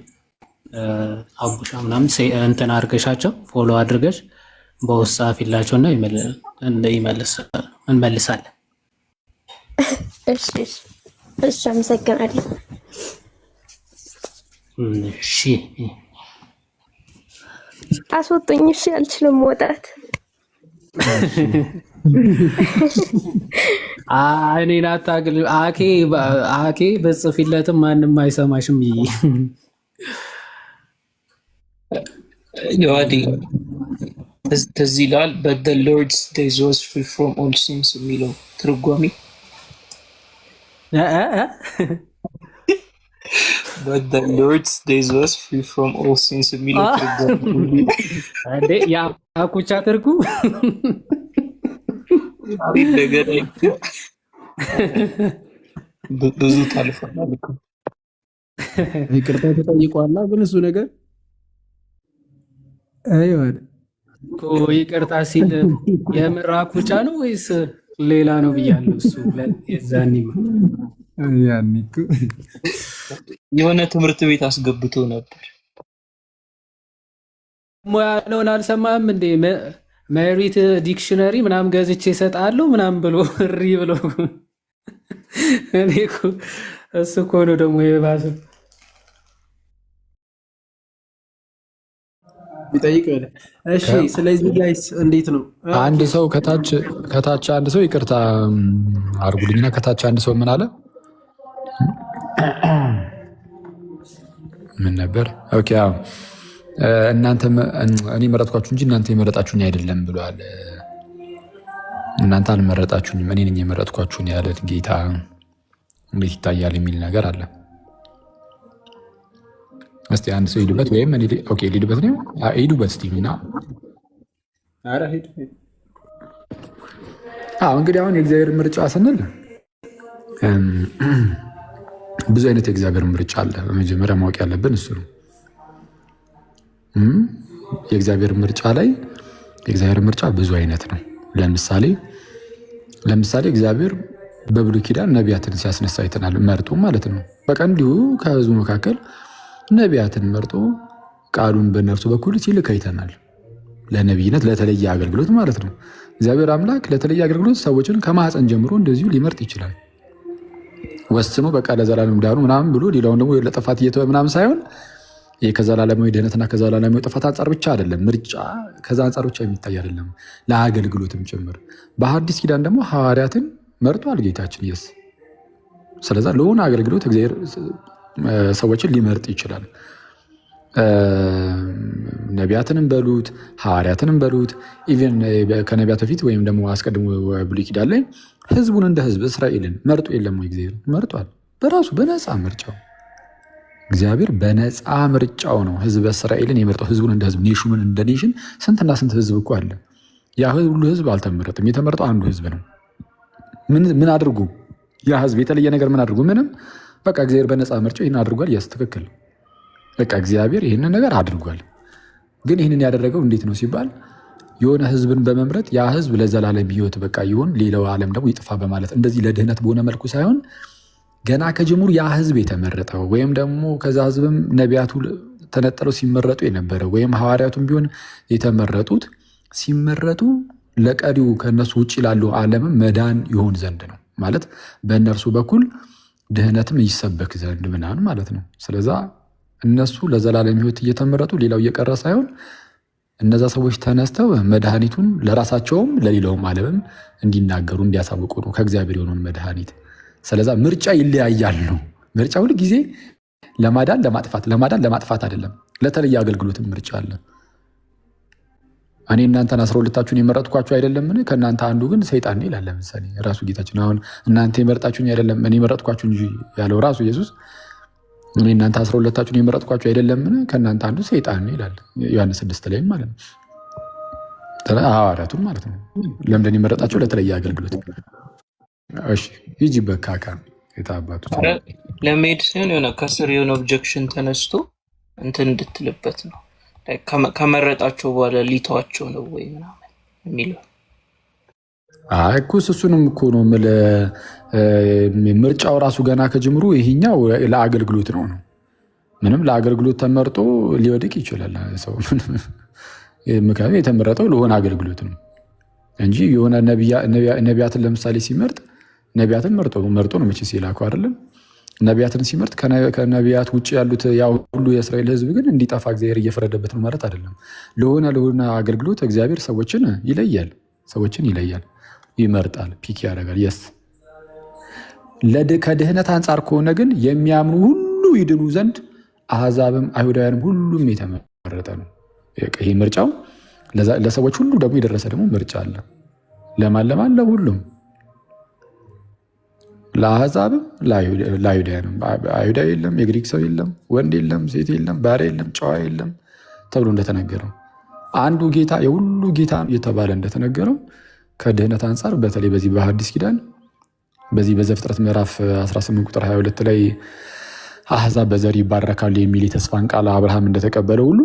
አቡሻ ምናምን እንትን አድርገሻቸው ፎሎ አድርገሽ በውስጥ ጻፊላቸውና እንመልሳለን። እሺ እሺ አመሰግናለሁ። እሺ አስወጡኝ። እሺ አልችልም መውጣት። እኔን አታግል አኬ በጽፊለትም ማንም አይሰማሽም። ዮሐዲ ትዝ ይላል but the Lord's days was free from all sins የሚለው ትርጓሜ but the Lord's days was free from all sins የሚለው ትርጓሜ እንዴ ያ አኩቻ ትርጉም ብዙ ታልፈናል እኮ ይቅርታ ተጠይቋላ። ግን እሱ ነገር አይወድ ይቅርታ ሲል የምር አኩቻ ነው ወይስ ሌላ ነው ብያለሁ። እሱ የዛኔ ያኒኩ የሆነ ትምህርት ቤት አስገብቶ ነበር። ያለውን አልሰማህም እንዴ? ሜሪት ዲክሽነሪ ምናምን ገዝቼ እሰጣለሁ ምናምን ብሎ እሪ ብሎ እኔ እኮ እሱ እኮ ነው ደግሞ የባሰ ቢጠይቅ። እሺ ስለዚህ ጋይስ እንዴት ነው? አንድ ሰው ከታች አንድ ሰው ይቅርታ አድርጉልኝና ከታች አንድ ሰው ምን አለ? ምን ነበር? ኦኬ አዎ እናንተ እኔ መረጥኳችሁ እንጂ እናንተ የመረጣችሁኝ አይደለም ብሏል። እናንተ አልመረጣችሁኝም እኔ ነኝ የመረጥኳችሁኝ ያለ ጌታ እንዴት ይታያል የሚል ነገር አለ። እስቲ አንድ ሰው ሂዱበት ወይም እኔ ኦኬ ሂዱበት ነው ሂዱበት እስቲ እና አረ ሂዱ። እንግዲህ አሁን የእግዚአብሔር ምርጫ ስንል ብዙ አይነት የእግዚአብሔር ምርጫ አለ። በመጀመሪያ ማወቅ ያለብን እሱ ነው። የእግዚአብሔር ምርጫ ላይ የእግዚአብሔር ምርጫ ብዙ አይነት ነው። ለምሳሌ እግዚአብሔር በብሉይ ኪዳን ነቢያትን ሲያስነሳ አይተናል። መርጦ ማለት ነው። በቃ እንዲሁ ከህዝቡ መካከል ነቢያትን መርጦ ቃሉን በእነርሱ በኩል ሲልክ አይተናል። ለነቢይነት ለተለየ አገልግሎት ማለት ነው። እግዚአብሔር አምላክ ለተለየ አገልግሎት ሰዎችን ከማህፀን ጀምሮ እንደዚሁ ሊመርጥ ይችላል። ወስኖ በቃ ለዘላለም ዳኑ ምናምን ብሎ ሌላውን ደግሞ ለጥፋት እየተወ ምናምን ሳይሆን ይህ ከዘላለማዊ ድህነትና ከዘላለማዊ ጥፋት አንጻር ብቻ አይደለም። ምርጫ ከዛ አንጻር ብቻ የሚታይ አይደለም፣ ለአገልግሎትም ጭምር። በሐዲስ ኪዳን ደግሞ ሐዋርያትን መርጧል ጌታችን ኢየሱስ። ስለዛ ለሆነ አገልግሎት እግዚአብሔር ሰዎችን ሊመርጥ ይችላል። ነቢያትንም በሉት ሐዋርያትንም በሉት ኢቨን ከነቢያት በፊት ወይም ደግሞ አስቀድሞ ብሉይ ኪዳን ላይ ህዝቡን እንደ ህዝብ እስራኤልን መርጦ የለም ወይ? እግዚአብሔር መርጧል በራሱ በነፃ ምርጫው። እግዚአብሔር በነፃ ምርጫው ነው ህዝብ እስራኤልን የመርጠው። ህዝቡን እንደ ህዝብ፣ ኔሽኑን እንደ ኔሽን። ስንትና ስንት ህዝብ እኮ አለ። ያ ሁሉ ህዝብ አልተመረጠም። የተመረጠው አንዱ ህዝብ ነው። ምን አድርጉ? ያ ህዝብ የተለየ ነገር ምን አድርጉ? ምንም። በቃ እግዚአብሔር በነፃ ምርጫው ይህን አድርጓል። ያስ ትክክል። በቃ እግዚአብሔር ይህንን ነገር አድርጓል። ግን ይህንን ያደረገው እንዴት ነው ሲባል የሆነ ህዝብን በመምረጥ ያ ህዝብ ለዘላለም ህይወት በቃ ይሁን፣ ሌላው ዓለም ደግሞ ይጥፋ በማለት እንደዚህ ለድህነት በሆነ መልኩ ሳይሆን ገና ከጅምሩ ያ ህዝብ የተመረጠው ወይም ደግሞ ከዛ ህዝብም ነቢያቱ ተነጥለው ሲመረጡ የነበረ ወይም ሐዋርያቱም ቢሆን የተመረጡት ሲመረጡ ለቀሪው ከእነሱ ውጭ ላሉ ዓለምም መዳን ይሆን ዘንድ ነው ማለት በእነርሱ በኩል ድህነትም ይሰበክ ዘንድ ምናምን ማለት ነው። ስለዛ እነሱ ለዘላለም ህይወት እየተመረጡ ሌላው እየቀረ ሳይሆን እነዛ ሰዎች ተነስተው መድኃኒቱን ለራሳቸውም ለሌላውም ዓለምም እንዲናገሩ እንዲያሳውቁ ነው ከእግዚአብሔር የሆነውን መድኃኒት። ስለዛ ምርጫ ይለያያል ነው። ምርጫ ሁል ጊዜ ለማዳን ለማጥፋት አይደለም። ለተለየ አገልግሎትም ምርጫ አለ። እኔ እናንተን 12ታችሁን የመረጥኳችሁ አይደለምን? ከእናንተ አንዱ ግን ሰይጣን ነው ይላል። ለምሳሌ ራሱ ጌታችን አሁን እናንተ የመረጣችሁኝ አይደለም እኔ መረጥኳችሁ እንጂ ያለው ራሱ ኢየሱስ እኔ እናንተ 12ታችሁን የመረጥኳችሁ አይደለምን? ከእናንተ አንዱ ሰይጣን ነው ይላል ዮሐንስ 6 ላይ ማለት ነው። ሐዋርያቱን ማለት ነው። ለምንድን የመረጣቸው? ለተለየ አገልግሎት። እሺ ሂጂ በካካ የታባቱ ለመሄድ ሲሆን የሆነ ከስር የሆነ ኦብጀክሽን ተነስቶ እንትን እንድትልበት ነው። ከመረጣቸው በኋላ ሊተዋቸው ነው ወይ ምናምን የሚለው እኮ እሱንም እኮ ነው የምልህ። ምርጫው ራሱ ገና ከጅምሩ ይሄኛው ለአገልግሎት ነው። ምንም ለአገልግሎት ተመርጦ ሊወድቅ ይችላል ሰው። ምክንያቱም የተመረጠው ለሆነ አገልግሎት ነው እንጂ የሆነ ነቢያትን ለምሳሌ ሲመርጥ ነቢያትን መርጦ ነው መቼ ሲላኩ አይደለም። ነቢያትን ሲመርጥ ከነቢያት ውጭ ያሉት ያው ሁሉ የእስራኤል ሕዝብ ግን እንዲጠፋ እግዚአብሔር እየፈረደበት ነው ማለት አይደለም። ለሆነ አገልግሎት እግዚአብሔር ሰዎችን ይለያል፣ ይመርጣል፣ ፒክ ያደርጋል። የስ ከድህነት አንጻር ከሆነ ግን የሚያምኑ ሁሉ ይድኑ ዘንድ አሕዛብም አይሁዳውያንም ሁሉም የተመረጠ ነው። ይህ ምርጫው ለሰዎች ሁሉ ደግሞ የደረሰ ደግሞ ምርጫ አለ። ለማን? ለሁሉም፣ ለአሕዛብም ለአይሁዳውያንም። አይሁዳዊ የለም፣ የግሪክ ሰው የለም፣ ወንድ የለም፣ ሴት የለም፣ ባሪያ የለም፣ ጨዋ የለም ተብሎ እንደተነገረው አንዱ ጌታ የሁሉ ጌታ እየተባለ እንደተነገረው ከድህነት አንጻር በተለይ በዚህ በሐዲስ ኪዳን በዚህ በዘፍጥረት ምዕራፍ 18 ቁጥር 22 ላይ አሕዛብ በዘር ይባረካሉ የሚል የተስፋን ቃል አብርሃም እንደተቀበለ ሁሉ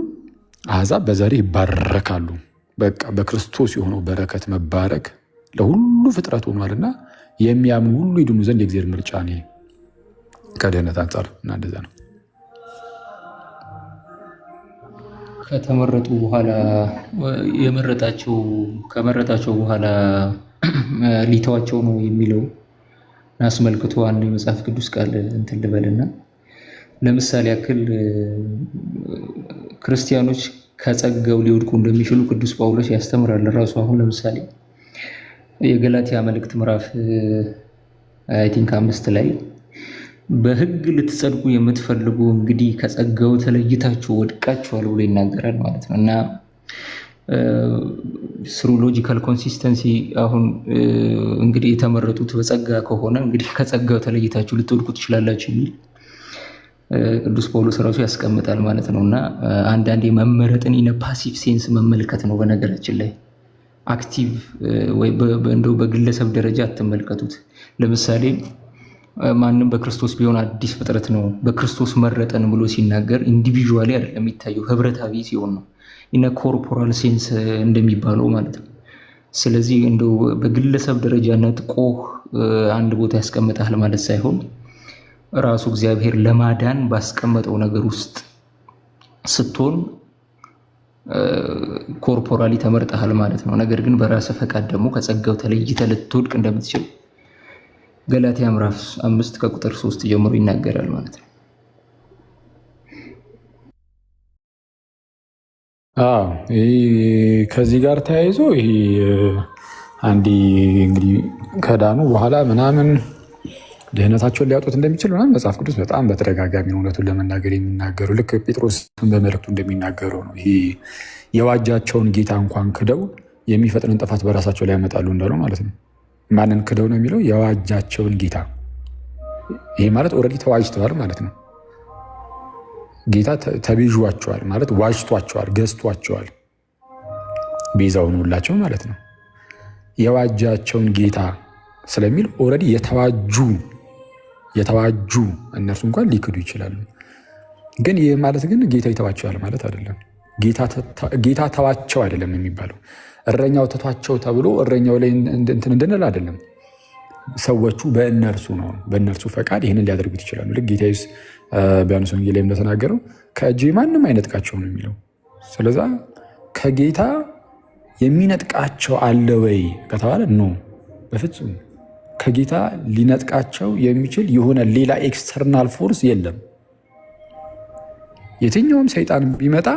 አሕዛብ በዘር ይባረካሉ። በቃ በክርስቶስ የሆነው በረከት መባረክ ለሁሉ ፍጥረት ሆኗልና የሚያምኑ ሁሉ ይድኑ ዘንድ የእግዚአብሔር ምርጫ ነው ከድህነት አንጻር እና እንደዛ ነው። ከተመረጡ በኋላ ከመረጣቸው በኋላ ሊተዋቸው ነው የሚለው አስመልክቶ አንድ የመጽሐፍ ቅዱስ ቃል እንትን ልበልና ለምሳሌ ያክል ክርስቲያኖች ከጸጋው ሊወድቁ እንደሚችሉ ቅዱስ ጳውሎስ ያስተምራል ራሱ። አሁን ለምሳሌ የገላትያ መልእክት ምዕራፍ አይ ቲንክ 5 ላይ በሕግ ልትጸድቁ የምትፈልጉ እንግዲህ ከጸጋው ተለይታችሁ ወድቃችኋል ብሎ ይናገራል ማለት ነው። እና ስሩ ሎጂካል ኮንሲስተንሲ አሁን እንግዲህ የተመረጡት በጸጋ ከሆነ እንግዲህ ከጸጋው ተለይታችሁ ልትወድቁ ትችላላችሁ የሚል ቅዱስ ጳውሎስ ራሱ ያስቀምጣል ማለት ነው። እና አንዳንዴ መመረጥን ኢነ ፓሲቭ ሴንስ መመልከት ነው። በነገራችን ላይ አክቲቭ ወይ እንደው በግለሰብ ደረጃ አትመልከቱት። ለምሳሌ ማንም በክርስቶስ ቢሆን አዲስ ፍጥረት ነው በክርስቶስ መረጠን ብሎ ሲናገር ኢንዲቪዥዋሊ አይደለም የሚታየው፣ ህብረታዊ ሲሆን ነው ኢነ ኮርፖራል ሴንስ እንደሚባለው ማለት ነው። ስለዚህ እንደው በግለሰብ ደረጃ ነጥቆህ አንድ ቦታ ያስቀምጣል ማለት ሳይሆን ራሱ እግዚአብሔር ለማዳን ባስቀመጠው ነገር ውስጥ ስትሆን ኮርፖራሊ ተመርጠሃል ማለት ነው። ነገር ግን በራስህ ፈቃድ ደግሞ ከጸጋው ተለይተህ ልትወድቅ እንደምትችል ገላትያ ምዕራፍ 5 ከቁጥር 3 ጀምሮ ይናገራል ማለት ነው። ከዚህ ጋር ተያይዞ ይሄ አንዲ እንግዲህ ከዳኑ በኋላ ምናምን ድህነታቸውን ሊያጡት እንደሚችል ምናምን መጽሐፍ ቅዱስ በጣም በተደጋጋሚ እውነቱን ለመናገር የሚናገሩ ልክ ጴጥሮስ በመልእክቱ እንደሚናገረው ነው። ይሄ የዋጃቸውን ጌታ እንኳን ክደው የሚፈጥንን ጥፋት በራሳቸው ላይ ያመጣሉ እንዳለው ማለት ነው። ማንን ክደው ነው የሚለው? የዋጃቸውን ጌታ። ይሄ ማለት ኦልሬዲ ተዋጅተዋል ማለት ነው። ጌታ ተቤዥዋቸዋል ማለት ዋጅቷቸዋል፣ ገዝቷቸዋል፣ ቤዛውን ሁላቸው ማለት ነው። የዋጃቸውን ጌታ ስለሚል ኦልሬዲ የተዋጁ እነርሱ እንኳን ሊክዱ ይችላሉ። ግን ይህ ማለት ግን ጌታ ይተዋቸዋል ማለት አይደለም። ጌታ ተዋቸው አይደለም የሚባለው። እረኛው ተቷቸው ተብሎ እረኛው ላይ እንትን እንድንል አይደለም። ሰዎቹ በእነርሱ ፈቃድ ይህንን ሊያደርጉት ይችላሉ። ልክ ጌታ ኢየሱስ በዮሐንስ ወንጌል ላይ እንደተናገረው ከእጄ ማንም አይነጥቃቸው ነው የሚለው። ስለዛ ከጌታ የሚነጥቃቸው አለ ወይ ከተባለ ኖ፣ በፍጹም ከጌታ ሊነጥቃቸው የሚችል የሆነ ሌላ ኤክስተርናል ፎርስ የለም። የትኛውም ሰይጣን ቢመጣ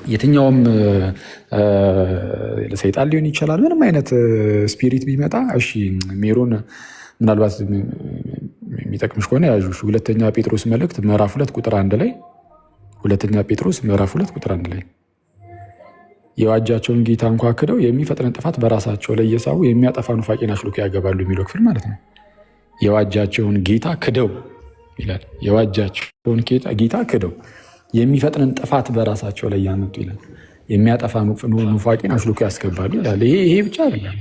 የትኛውም ሰይጣን ሊሆን ይችላል። ምንም አይነት ስፒሪት ቢመጣ እሺ፣ ሜሮን ምናልባት የሚጠቅምሽ ከሆነ ያዥ። ሁለተኛ ጴጥሮስ መልእክት ምዕራፍ 2 ቁጥር 1 ላይ ሁለተኛ ጴጥሮስ ምዕራፍ 2 ቁጥር 1 ላይ የዋጃቸውን ጌታ እንኳ ክደው የሚፈጥንን ጥፋት በራሳቸው ላይ እየሳቡ የሚያጠፋ ኑፋቄን አሽልኮ ያገባሉ የሚለው ክፍል ማለት ነው። የዋጃቸውን ጌታ ክደው ይላል። የዋጃቸውን ጌታ ክደው የሚፈጥንን ጥፋት በራሳቸው ላይ ያመጡ ይላል። የሚያጠፋ ኑፋቄን አሽልኮ ያስገባሉ ይላል። ይሄ ብቻ አይደለም።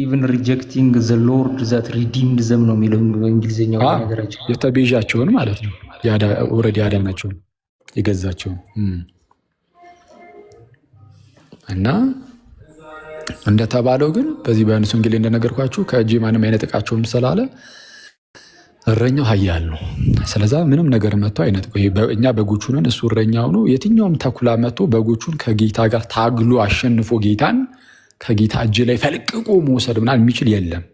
ኢቨን ሪጀክቲንግ ዘ ሎርድ ዛት ሪዲምድ ዘም ነው የሚለው በእንግሊዝኛው ነገራቸው። የተቤዣቸውን ማለት ነው። ኦልሬዲ ያዳናቸውን የገዛቸውን እና እንደተባለው ግን በዚህ በዮሐንስ ወንጌል እንደነገርኳችሁ ከእጄ ማንም አይነጥቃቸውም ስላለ እረኛው ኃያል ነው። ስለዛ ምንም ነገር መጥቶ አይነጥቀው። እኛ በጎቹ ነን፣ እሱ እረኛው ነው። የትኛውም ተኩላ መጥቶ በጎቹን ከጌታ ጋር ታግሎ አሸንፎ ጌታን ከጌታ እጅ ላይ ፈልቅቆ መውሰድ ምናምን የሚችል የለም።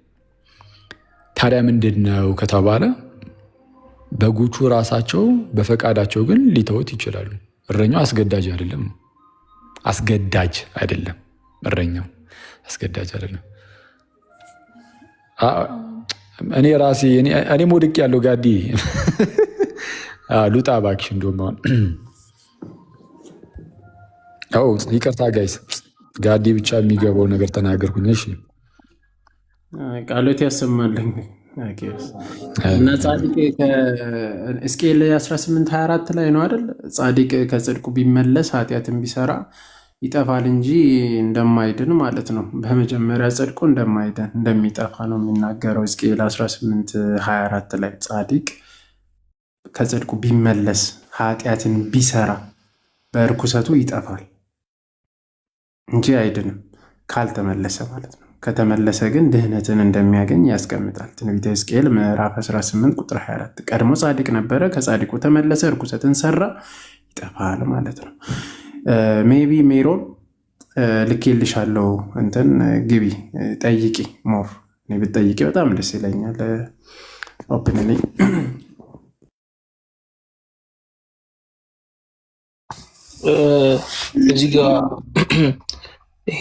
ታዲያ ምንድን ነው ከተባለ በጎቹ ራሳቸው በፈቃዳቸው ግን ሊተውት ይችላሉ። እረኛው አስገዳጅ አይደለም። እረኛው አስገዳጅ አይደለም። እኔ ራሴ እኔ ሞድቅ ያለው ጋዲ ሉጣ እባክሽ። እንደውም አሁን ይቅርታ ጋይስ፣ ጋዲ ብቻ የሚገባው ነገር ተናገርኩኝ። እሺ ቃሎት ያሰማልኝ እና ጻድቅ ሕዝቅኤል 18:24 ላይ ነው አይደል? ጻድቅ ከጽድቁ ቢመለስ ኃጢአትን ቢሰራ ይጠፋል እንጂ እንደማይድን ማለት ነው። በመጀመሪያ ጽድቁ እንደማይድን እንደሚጠፋ ነው የሚናገረው ሕዝቅኤል 18:24 ላይ። ጻድቅ ከጽድቁ ቢመለስ ኃጢአትን ቢሰራ በእርኩሰቱ ይጠፋል እንጂ አይድንም፣ ካልተመለሰ ማለት ነው። ከተመለሰ ግን ድህነትን እንደሚያገኝ ያስቀምጣል። ትንቢተ ሕዝቅኤል ምዕራፍ 18 ቁጥር 24። ቀድሞ ጻድቅ ነበረ፣ ከጻድቁ ተመለሰ፣ እርኩሰትን ሰራ፣ ይጠፋል ማለት ነው። ሜቢ ሜሮን ልኬልሻለሁ፣ እንትን ግቢ ጠይቂ፣ ሞር እኔ ብትጠይቂ በጣም ደስ ይለኛል። ኦፕንሊ እዚህ ጋር ይሄ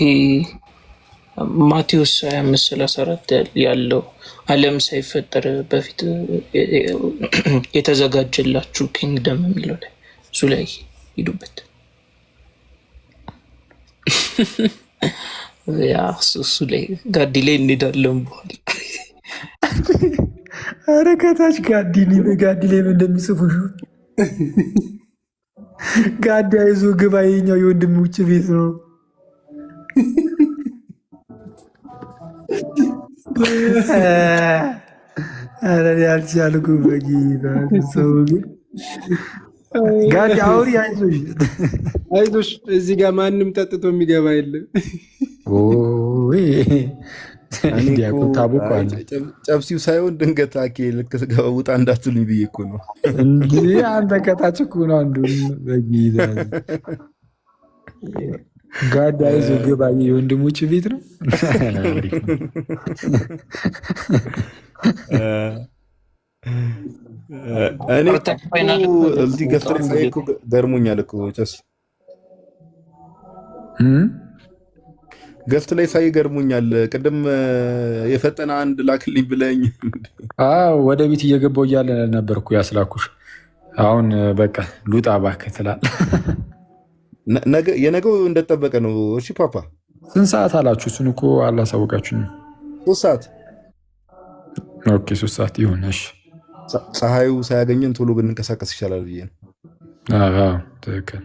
ማቴዎስ 25:34 ያለው ዓለም ሳይፈጠር በፊት የተዘጋጀላችሁ ኪንግደም የሚለው ላይ እሱ ላይ ሂዱበት። ያ እሱ ላይ ጋዲ ላይ እንሄዳለን በኋላ። ኧረ ከታች ጋዲ ላይ እንደሚጽፉ ጋዲ አይዞ ግባ፣ የኛው የወንድም ውጭ ቤት ነው። ኧረ ያልቻልኩም በጌታ ሰው ግን ጋዲ አውሪ፣ አይዞሽ፣ እዚህ ጋር ማንም ጠጥቶ የሚገባ የለም። ዲያቆን ታቦ እኮ አለ። ጨብሲው ሳይሆን ድንገት አኬ ልክ ስገባ ውጣ እንዳትሉኝ ብዬ እኮ ነው እንዴ አንተ ከታች እኮ ነው አንዱ በጌታ ጋዳ ይዞ ገባ የወንድሞች ቤት ነው። እኔ እዚህ ገፍትሬ ሳይ እኮ ገርሞኛል እኮ ጨስ ገፍት ላይ ሳይ ገርሞኛል። ቅድም የፈጠነ አንድ ላክልኝ ብለኝ ወደ ቤት እየገባው እያለ ነበርኩ ያስላኩሽ። አሁን በቃ ሉጣ እባክህ ትላለህ። የነገው እንደተጠበቀ ነው። እሺ ፓፓ ስንት ሰዓት አላችሁ? እሱን እኮ አላሳወቃችሁኝ። 3 ሰዓት። ኦኬ 3 ሰዓት ይሁን። እሺ ፀሐዩ ሳያገኘን ቶሎ ብንንቀሳቀስ ይሻላል ብዬ ነው። ትክክል።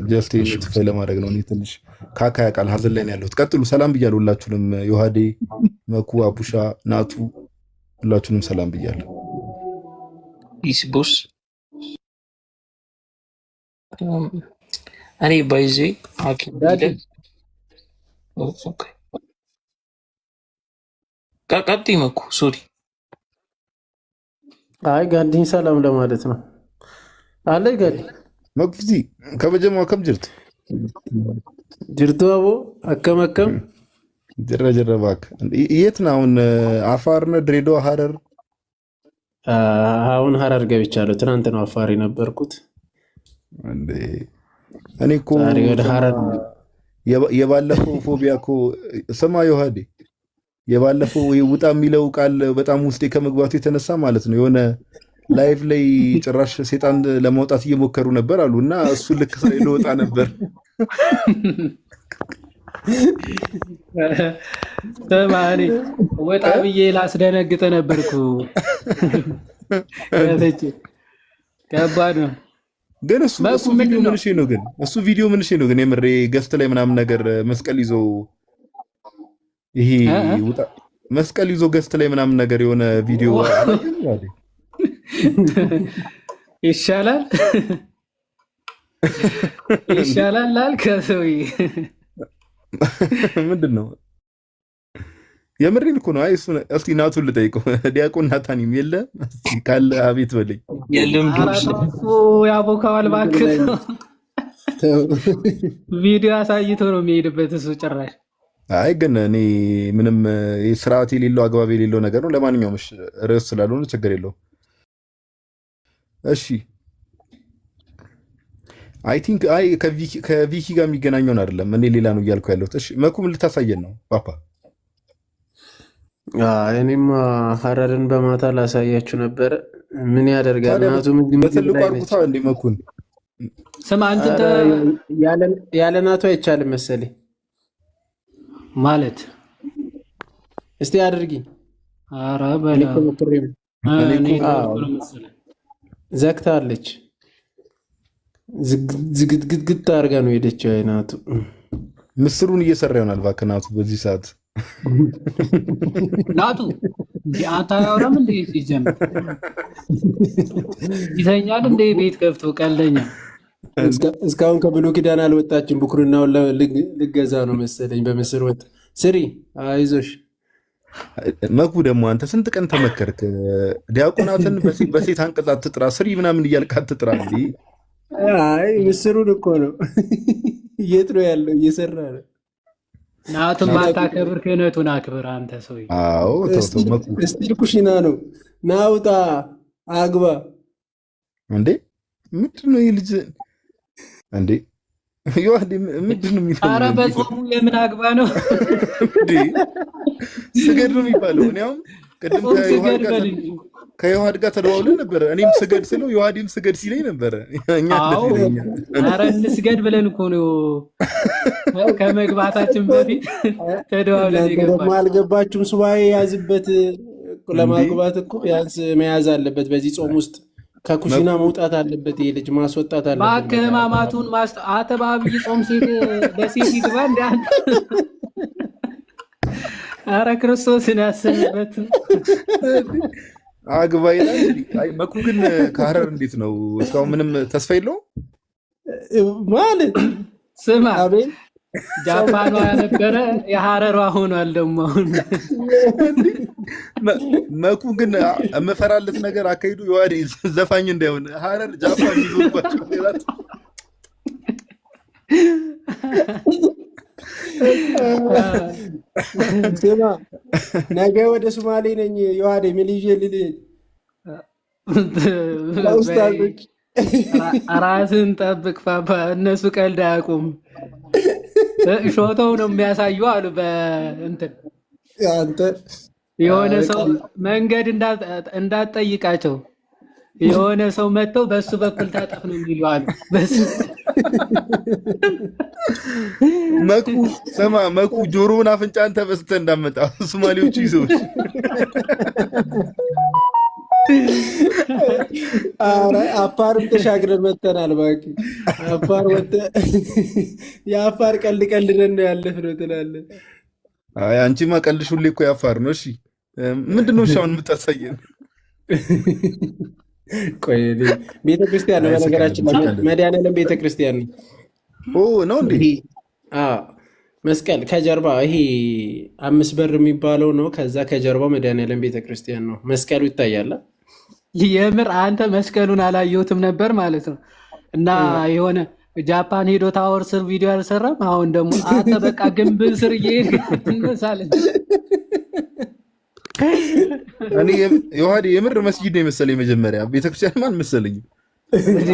ጀስት ትፋይ ለማድረግ ነው። እኔ ትንሽ ካካ ያውቃል ሀዘን ላይ ነው ያለሁት። ቀጥሉ። ሰላም ብያለሁ ሁላችሁንም። ዮሐዴ፣ መኩ፣ አቡሻ፣ ናቱ ሁላችሁንም ሰላም ብያለሁ። ቦስ እኔ ባይዜ ቀጥ መኩ ሶሪ አይ ጋዲን ሰላም ለማለት ነው አለ ጋዲ መክፍዚ ከበጀማው ከም ጅርቱ አቦ አከመከም ጀረባክ የት ነው አሁን? አፋር ነው? ድሬዳዋ፣ ሐረር? አሁን ሐረር ገብቻለሁ። ትናንት ነው አፋር የነበርኩት። እኔ እኮ ወደ ሐረር የባለፈው ፎቢያ እኮ ስማ ዮሐዴ፣ የባለፈው ውጣ የሚለው ቃል በጣም ውስጤ ከመግባቱ የተነሳ ማለት ነው የሆነ ላይቭ ላይ ጭራሽ ሴጣን ለማውጣት እየሞከሩ ነበር አሉ እና እሱ ልክ ሳይ ልወጣ ነበር። ተማሪ ወጣ ብዬ ላስደነግጠ ነበርኩ። ከባድ ነው ግን እሱ ቪዲዮ ምን ነው ግን የምሬ ገስት ላይ ምናምን ነገር መስቀል ይዞ ይሄ ውጣ መስቀል ይዞ ገስት ላይ ምናምን ነገር የሆነ ቪዲዮ ይሻላል ላልከሰውዬ ምንድን ነው የምሬን እኮ ነው። አይ እሱ እስቲ ናቱን ልጠይቀው። ዲያቆን ናታኒም የለ ካለ አቤት በለኝ። የለም ያቦካዋል እባክህ። ቪዲዮ አሳይቶ ነው የሚሄድበት እሱ ጭራሽ። አይ ግን እኔ ምንም ስርዓት የሌለው አግባብ የሌለው ነገር ነው። ለማንኛውም ርዕስ ስላልሆነ ችግር የለውም። እሺ አይ ቲንክ ከቪኪ ጋር የሚገናኘውን አይደለም። እኔ ሌላ ነው እያልኩ ያለሁት። እሺ መኩም ልታሳየን ነው ፓፓ? እኔም ሐረርን በማታ ላሳያችሁ ነበረ። ምን ያደርጋል ናቱ በትልቁ አርጉታ እንደ መኩን ስማ አንተ ያለ ናቱ አይቻልም መሰለኝ ማለት እስቲ አድርጊ። ኧረ በላ ዘግታለች። ዝግትግት አድርጋ ነው ሄደችው። አይናቱ ምስሩን እየሰራ ይሆናል እባክህ ናቱ በዚህ ሰዓት ናቱ አታያውራም እንዴ? ሲጀምር ይተኛል እንዴ? ቤት ገብቶ ቀልደኛ። እስካሁን ከብሉይ ኪዳን አልወጣችም። ብኩርናውን ልገዛ ነው መሰለኝ በምስር ወጥ ስሪ። አይዞሽ መኩ ደግሞ አንተ ስንት ቀን ተመከርክ? ዲያቆናትን በሴት አንቀጽ አትጥራ ስሪ ምናምን እያልክ አትጥራ እንዴ? አይ ምስሩን እኮ ነው። የት ነው ያለው? እየሰራ ነው። ናቱን ባታከብር ክህነቱን አክብር አንተ ሰውዬ። አዎ እስቲ ኩሽና ነው ናውጣ አግባ እንዴ? ምንድን ነው ይህ ልጅ እንዴ? ዮሐዴ ምንድን ነው የሚለው? ኧረ በጾሙ የምን አግባ ነው እንዴ? ስገድ ነው የሚባለው። እኔ አሁን ቅድም ከዮሐድ ጋር ተደዋውለን ነበረ። እኔም ስገድ ስለው ዮሐዴም ስገድ ሲለኝ ነበረ። ኧረ እንስገድ ብለን እኮ ነው ከመግባታችን በፊት ተደዋውለን የገባን። አልገባችሁም? ሱባኤ የያዝበት ለማግባት እኮ ቢያንስ መያዝ አለበት። በዚህ ጾም ውስጥ ከኩሽና መውጣት አለበት። ይሄ ልጅ ማስወጣት አለበት። እባክህ ሕማማቱን አተባብይ ጾም ሴት በሴት ይግባ እንደ አንተ። ኧረ ክርስቶስን ያሰብበት አግባ ይላል። መኩ ግን ከሐረር እንዴት ነው? እስካሁን ምንም ተስፋ የለውም ማለት ስማ ጃፓኗ ነበረ የሐረሯ ሆኗል። ደግሞ አሁን መኩ ግን የምፈራለት ነገር አካሂዱ የዋዴ ዘፋኝ እንዳይሆን ሐረር ጃፓን ይዞባቸው ይላል። ስማ ነገ ወደ ሶማሌ ነኝ የዋዴ ሚሊዤ ልል ኡስታዞች ራስን ጠብቅ ፓፓ። እነሱ ቀልድ አያውቁም። ሾተው ነው የሚያሳዩ አሉ። በእንትን አንተ የሆነ ሰው መንገድ እንዳትጠይቃቸው የሆነ ሰው መጥተው በሱ በኩል ታጠፍ ነው የሚሉ አሉ። መኩ ሰማ መኩ ጆሮውን አፍንጫን ተበስተ እንዳመጣ ሶማሌዎቹ ይዘውሽ አረ አፋርም ተሻግረን መተናል። ባክ አፋር ወጣ የአፋር ቀልድ ቀልደን ነው ያለፍነው ትላለህ። አይ አንቺማ ቀልድሽ ሁሌ እኮ ያፋር ነው። እሺ ምንድነው ሻውን የምታሳየን? ቆይ ቤተክርስቲያን ነው በነገራችን መድኃኒዓለም ቤተክርስቲያን ነው። ኦ ነው እንዴ? መስቀል ከጀርባ ይሄ 5 በር የሚባለው ነው። ከዛ ከጀርባው መድኃኒዓለም ቤተክርስቲያን ነው። መስቀሉ ይታያል። የምር አንተ መስቀሉን አላየሁትም ነበር ማለት ነው። እና የሆነ ጃፓን ሄዶ ታወር ስር ቪዲዮ አልሰራም። አሁን ደግሞ አንተ በቃ ግንብ ስር እየሄድክ እንሳለን። እኔ የዋዴ የምር መስጊድ ነው የመሰለኝ መጀመሪያ፣ ቤተክርስቲያን ማን መሰለኝ።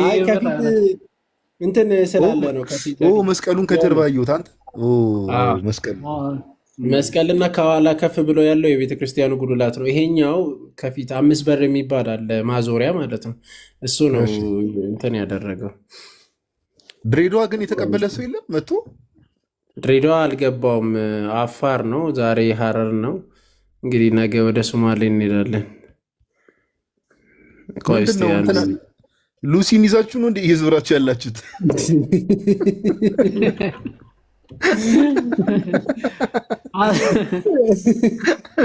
አይ ከፊት እንትን ስላለ ነው ከፊት። ኦ መስቀሉን ከጀርባ አየሁት አንተ። ኦ መስቀልና ከኋላ ከፍ ብሎ ያለው የቤተክርስቲያኑ ጉልላት ነው። ይሄኛው ከፊት 5 በር የሚባል አለ ማዞሪያ ማለት ነው። እሱ ነው እንትን ያደረገው። ድሬዳዋ ግን የተቀበለ ሰው የለም መጥቶ። ድሬዳዋ አልገባውም። አፋር ነው ዛሬ፣ ሐረር ነው። እንግዲህ ነገ ወደ ሶማሌ እንሄዳለን። ሉሲን ይዛችሁ ነው እንዴ እየዞራችሁ ያላችሁት?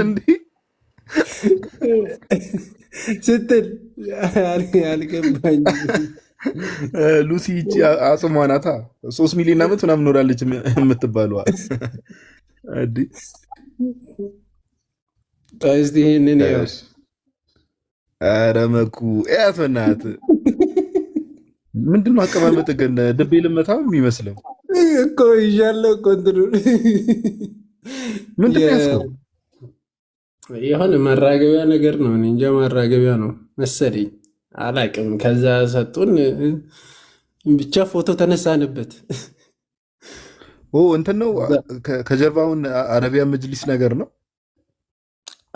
እንዴ ስትል አልገባኝም። ሉሲ አጽሟ ናታ 3 ሚሊዮን ዓመት ምናምን ኖራለች የምትባለዋ። አዲ እስቲ ይሄንን ያው ኧረ መኩ እያት በእናትህ ምንድን ነው አቀማመጥ ግን ድቤ ልመታው የሚመስለው እኮ ይዣለሁ እኮ እንትኑን ምንድን ነው ያስከው? የሆነ ማራገቢያ ነገር ነው። እኔ እንጃ ማራገቢያ ነው መሰለኝ አላቅም። ከዛ ሰጡን ብቻ ፎቶ ተነሳንበት። እንትን ነው ከጀርባውን አረቢያ መጅሊስ ነገር ነው።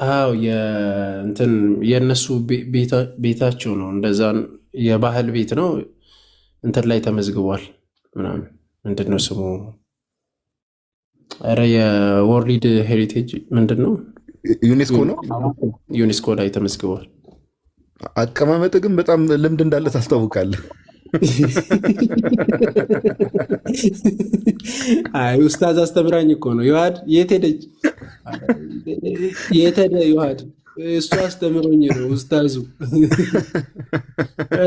አዎ የእንትን የእነሱ ቤታቸው ነው። እንደዛ የባህል ቤት ነው። እንትን ላይ ተመዝግቧል ምናምን ምንድን ነው ስሙ? ኧረ የወርልድ ሄሪቴጅ ምንድን ነው? ዩኔስኮ ነው። ዩኔስኮ ላይ ተመዝግቧል። አቀማመጥ ግን በጣም ልምድ እንዳለ ታስታውቃለህ። አይ ኡስታዝ አስተምራኝ እኮ ነው። ዮሐድ የት ሄደች? የት ሄደ ዮሐድ? እሱ አስተምሮኝ ነው ኡስታዙ።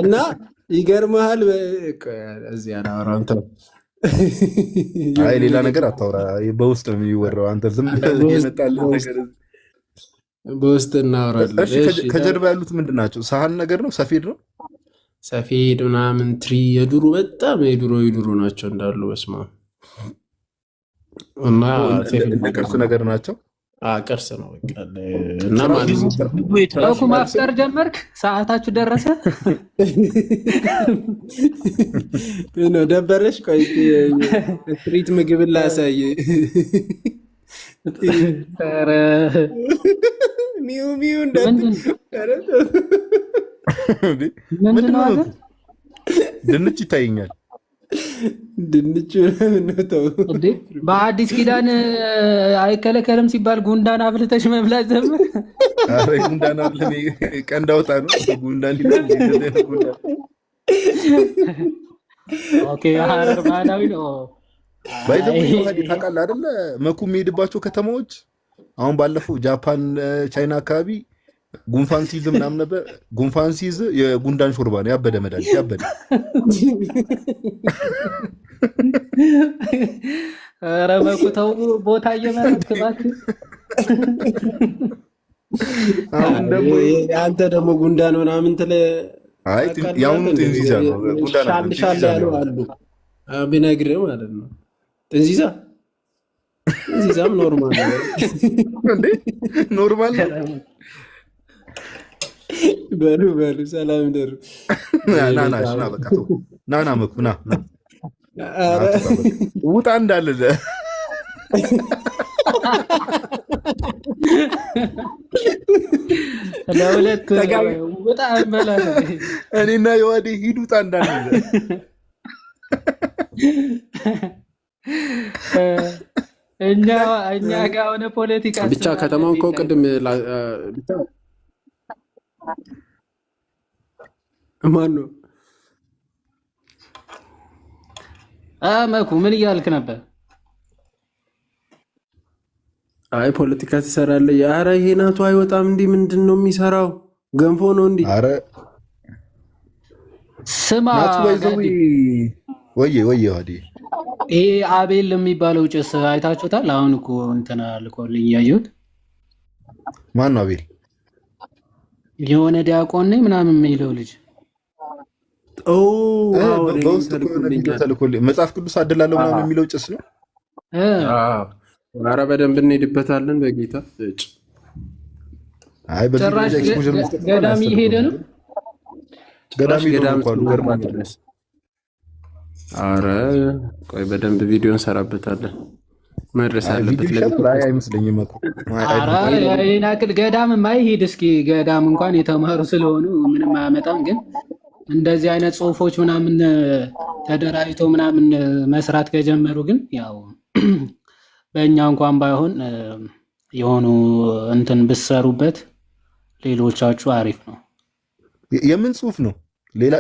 እና ይገርምሃል እዚህ አላወራም ተው። አይ ሌላ ነገር አታውራ፣ በውስጥ ነው የሚወራው። አንተ ዝም ብለህ የመጣልህ ነገር በውስጥ እናወራለን። ከጀርባ ያሉት ምንድን ናቸው? ሳህን ነገር ነው? ሰፌድ ነው? ሰፌድ ምናምን ትሪ የድሮ በጣም የድሮ ናቸው እንዳሉ በስማ እና ቅርስ ነገር ናቸው። ቅርስ ነው እና ማለት ማፍጠር ጀመርክ? ሰዓታችሁ ደረሰ ነው? ደበረሽ? ቆይ ስትሪት ምግብ ላሳይ። ሚው ሚው ድንች ይታየኛል። ድንች ነው። በአዲስ ኪዳን አይከለከልም ሲባል ጉንዳን አብልተሽ መብላት ጀመር። ኧረ ጉንዳን አብልተሽ ቀንድ አውጣ ነው ጉንዳን ኦኬ ሐረር ባህላዊ ነው። ባይዘው ታውቃለህ አይደለ? መኩ የሚሄድባቸው ከተማዎች አሁን ባለፈው ጃፓን፣ ቻይና አካባቢ ጉንፋን ሲይዝ ምናምን ነበር። ጉንፋን ሲይዝ የጉንዳን ሾርባ ነው ያበደ መድኃኒት ያበደ ኧረ በቁተው ቦታ እየመረጥክ እባክህ። አሁን ደግሞ አንተ ደግሞ ጉንዳን ምናምን ትለህ አይ ያሁኑ ጥንዚዛ ነው። ጉንዳን ሻል ሻል ያሉ አሉ ቢነግርህ ማለት ነው። ጥንዚዛም ኖርማል ነው እንዴ? ኖርማል ነው። በሉ ሰላም ደሩ። ና በቃ ተው። ና መኩ ና ውጣ እንዳለ ለሁለት ውጣ መላለ እኔና የዋዴ ሂድ ውጣ እንዳለ እኛ ጋር ሆነ ፖለቲካ ብቻ ከተማውን እኮ ቅድም ማን ነው መኩ ምን እያልክ ነበር? አይ ፖለቲካ ትሰራለህ? ኧረ ይሄ ናቱ አይወጣም። እንዲህ ምንድን ነው የሚሰራው? ገንፎ ነው እንዲህ። ኧረ ስማ ወዬ ዋዴ ይሄ አቤል የሚባለው ጭስ አይታችሁታል? አሁን እኮ እንትና ልኮልኝ እያየሁት። ማን ነው አቤል? የሆነ ዲያቆን ነኝ ምናምን የሚለው ልጅ በውስጥ ተልኮልኝ መጽሐፍ ቅዱስ አድላለሁ ምናምን የሚለው ጭስ ነው። ኧረ በደንብ እንሄድበታለን በጌታ እጭ። አይ ጭራሽ ገዳም እየሄደ ነው። ገዳም ኧረ ቆይ በደንብ ቪዲዮ እንሰራበታለን። መድረስ አለበት አይመስለኝም እኮ። ኧረ ይሄን ያክል ገዳም ማይሄድ እስኪ ገዳም እንኳን የተማሩ ስለሆኑ ምንም አያመጣም። ግን እንደዚህ አይነት ጽሁፎች ምናምን ተደራጅቶ ምናምን መስራት ከጀመሩ ግን ያው በእኛ እንኳን ባይሆን የሆኑ እንትን ብሰሩበት ሌሎቻችሁ አሪፍ ነው። የምን ጽሁፍ ነው?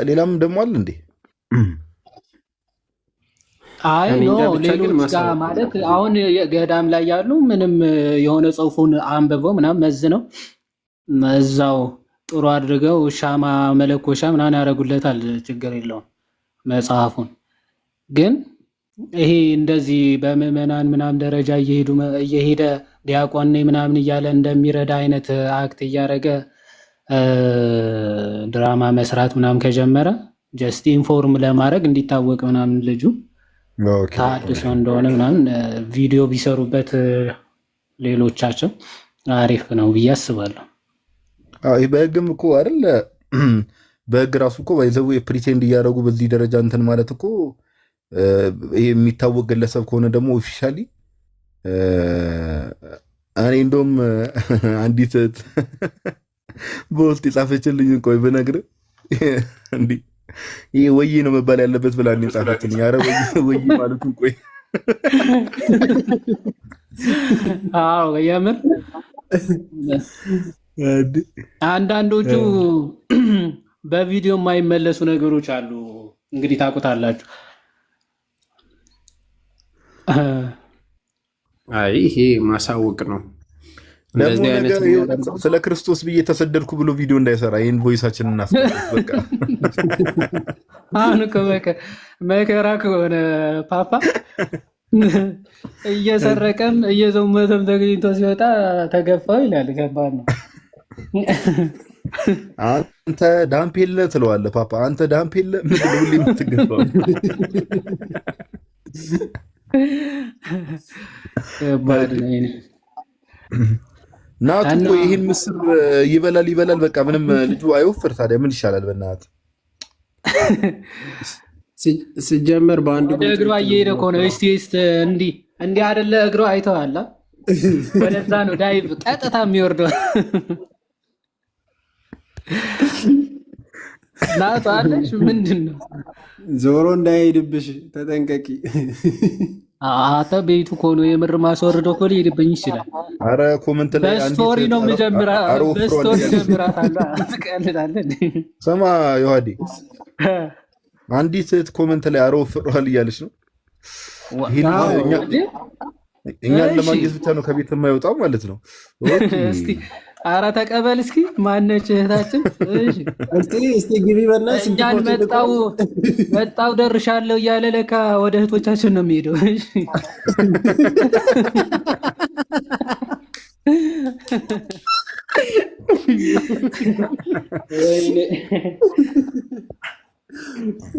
ሌላም ደግሞ አለ እንዴ? አይ ኖ ሌሎች ጋር ማለት አሁን ገዳም ላይ ያሉ ምንም የሆነ ጽሁፉን አንብበው ምናምን መዝነው እዛው ጥሩ አድርገው ሻማ መለኮሻ ምናምን ያደርጉለታል። ችግር የለውም መጽሐፉን። ግን ይሄ እንደዚህ በምዕመናን ምናምን ደረጃ እየሄደ ዲያቆን ነኝ ምናምን እያለ እንደሚረዳ አይነት አክት እያደረገ ድራማ መስራት ምናምን ከጀመረ ጀስት ኢንፎርም ለማድረግ እንዲታወቅ ምናምን ልጁ ታድሶ እንደሆነ ምናምን ቪዲዮ ቢሰሩበት ሌሎቻቸው አሪፍ ነው ብዬ አስባለሁ። በህግም እኮ አይደል? በህግ ራሱ እኮ ባይዘው ፕሪቴንድ እያደረጉ በዚህ ደረጃ እንትን ማለት እኮ ይሄ የሚታወቅ ግለሰብ ከሆነ ደግሞ ኦፊሻሊ እኔ እንደውም አንዲት በውስጥ የጻፈችልኝ ቆይ ብነግርህ እንዲህ ይሄ ወይ ነው መባል ያለበት ብላ ነው የጻፈችልኝ። ኧረ ወይ ማለቱን ቆይ አዎ የምር አንዳንዶቹ በቪዲዮ የማይመለሱ ነገሮች አሉ። እንግዲህ ታውቁታላችሁ። አይ ይሄ ማሳወቅ ነው። ደግሞ ስለ ክርስቶስ ብዬ ተሰደድኩ ብሎ ቪዲዮ እንዳይሰራ ይህን ቮይሳችንን እናስቀምጥ። በቃ አሁን እኮ መከራ ከሆነ ፓፓ እየሰረቀም እየዘመተም ተገኝቶ ሲወጣ ተገፋው ይላል። ከባድ ነው። አንተ ዳምፔለ ትለዋለህ ፓፓ። አንተ ዳምፔለ ምን ሁሌ የምትገፋው ከባድ ነው። ናቱ እኮ ይሄን ምስር ይበላል። በቃ ምንም ልጁ አይወፍር። ታዲያ ምን ይሻላል? በእናትህ ሲጀመር በአንድ እግሯ እየሄደ እኮ ነው። እስቲ እንዲህ አይደለ? እግሯ አይተዋላ? ወደዛ ነው ዳይቭ ቀጥታ የሚወርደው። ናቱ አለሽ ምንድን ነው? ዞሮ እንዳይሄድብሽ ተጠንቀቂ። አታ ቤቱ እኮ ነው የምር ማስወርደው እኮ ሊሄድብኝ ይችላል። አረ ኮሜንት ላይ በስቶሪ ነው የምጀምራት። በስቶሪ ጀምራታለሁ። ትቀልዳለህ። ስማ ዮሐዴ አንዲት ሴት ኮሜንት ላይ አሮ ፍሯል እያለች ነው። እኛን ለማግኘት ብቻ ነው ከቤት የማይወጣው ማለት ነው። ኧረ ተቀበል እስኪ ማነች እህታችን? እሺ እስቲ ግቢ በእናትሽ። እኛን መጣው ደርሻለሁ እያለ ለካ ወደ እህቶቻችን ነው የሚሄደው። እሺ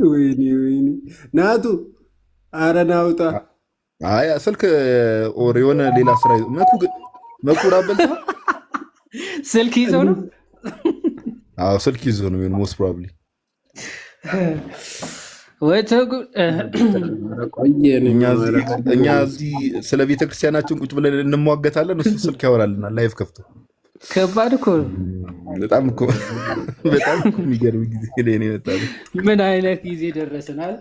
ወይኔ ናቱ፣ ኧረ ናውጣ። አይ ስልክ ኦር የሆነ ሌላ ስራ መኩ ራበልታ ስልክ ይዞ ነው። አዎ ስልክ ይዞ ነው የሚሆነው ሞስት ፕሮባብሊ። እኛ እዚህ ስለ ቤተክርስቲያናችን ቁጭ ብለን እንሟገታለን፣ እሱ ስልክ ያወራልናል ላይቭ ከፍቶ። ከባድ እኮ በጣም እኮ የሚገርም ጊዜ ላይ ነው የመጣው። ምን አይነት ጊዜ ደረስናል።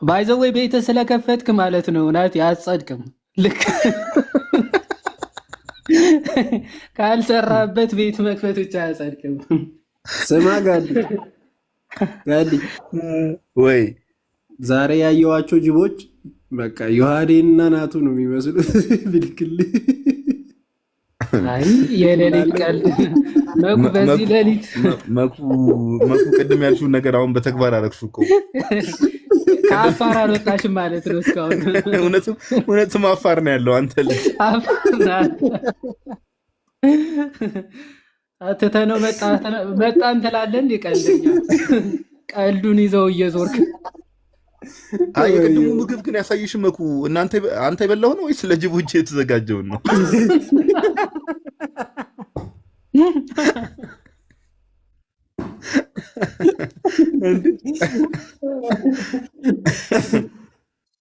ባይዘው ቤተ ስለከፈትክ ማለት ነው ናት ያጸድቅም። ልክ ካልሰራበት ቤት መክፈት ብቻ አያጸድቅም። ስማ ጋዲ ወይ ዛሬ ያየዋቸው ጅቦች በቃ ዮሐዴንና ናቱ ነው የሚመስሉት። ብልክል አይ የሌሊት ቀልድ መኩ። በዚህ ሌሊት መኩ ቅድም ያልሽውን ነገር አሁን በተግባር አደረግሽው እኮ። ከአፋር አልወጣሽም ማለት ነው እስካሁን። እውነትም አፋር ነው ያለው አንተ ልጅ። አትተነው መጣን ትላለህ እንደ ቀልደኛ። ቀልዱን ይዘው እየዞርክ። አይ የቅድሙ ምግብ ግን ያሳየሽ መኩ አንተ የበላው ነው ወይስ ለጅቦች የተዘጋጀውን ነው?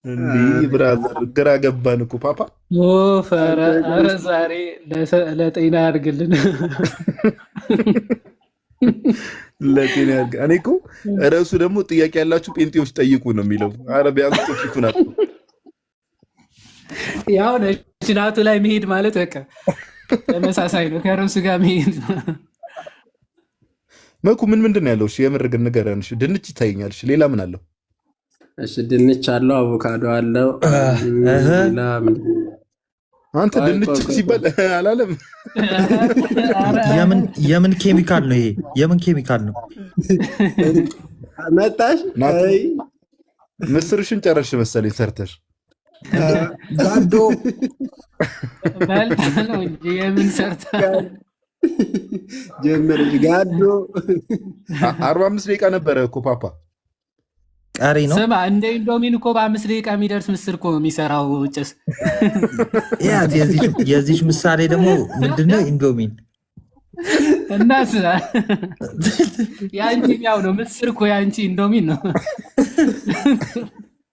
እንዲህ ብራዘር ግራ ገባን እኮ ፓፓ። ኧረ ዛሬ ለጤና ያድርግልን። ለጤና ያድርግ። እኔ እኮ ርዕሱ ደግሞ ጥያቄ ያላችሁ ጴንጤዎች ጠይቁ ነው የሚለው። ኧረ ቢያንስ ፊቱን አጥቶ ያው ናቱ ላይ መሄድ ማለት በቃ ተመሳሳይ ነው ከርዕሱ ጋር መሄድ። መኩ ምንድን ነው ያለው? እሺ የምር ግን ንገረን። እሺ ድንች ይታየኛል። እሺ ሌላ ምን አለው? እሺ ድንች አለው፣ አቮካዶ አለው። አንተ ድንች ሲባል አላለም? የምን ኬሚካል ነው ይሄ? የምን ኬሚካል ነው? መጣሽ ምስርሽን ጨረሽ መሰለኝ ሰርተሽ። ጋዶ በልታ ነው እንጂ የምን ሰርታ ጀመረች። ጋዶ 45 ደቂቃ ነበረ እኮ ፓፓ። ቀሪ ነው። ስማ እንደ ኢንዶሚን እኮ በ5 ደቂቃ የሚደርስ ምስር እኮ የሚሰራው ጭስ። የዚች ምሳሌ ደግሞ ምንድነው? ኢንዶሚን እናስ ያንቺ ያው ነው። ምስር እኮ ያንቺ ኢንዶሚን ነው።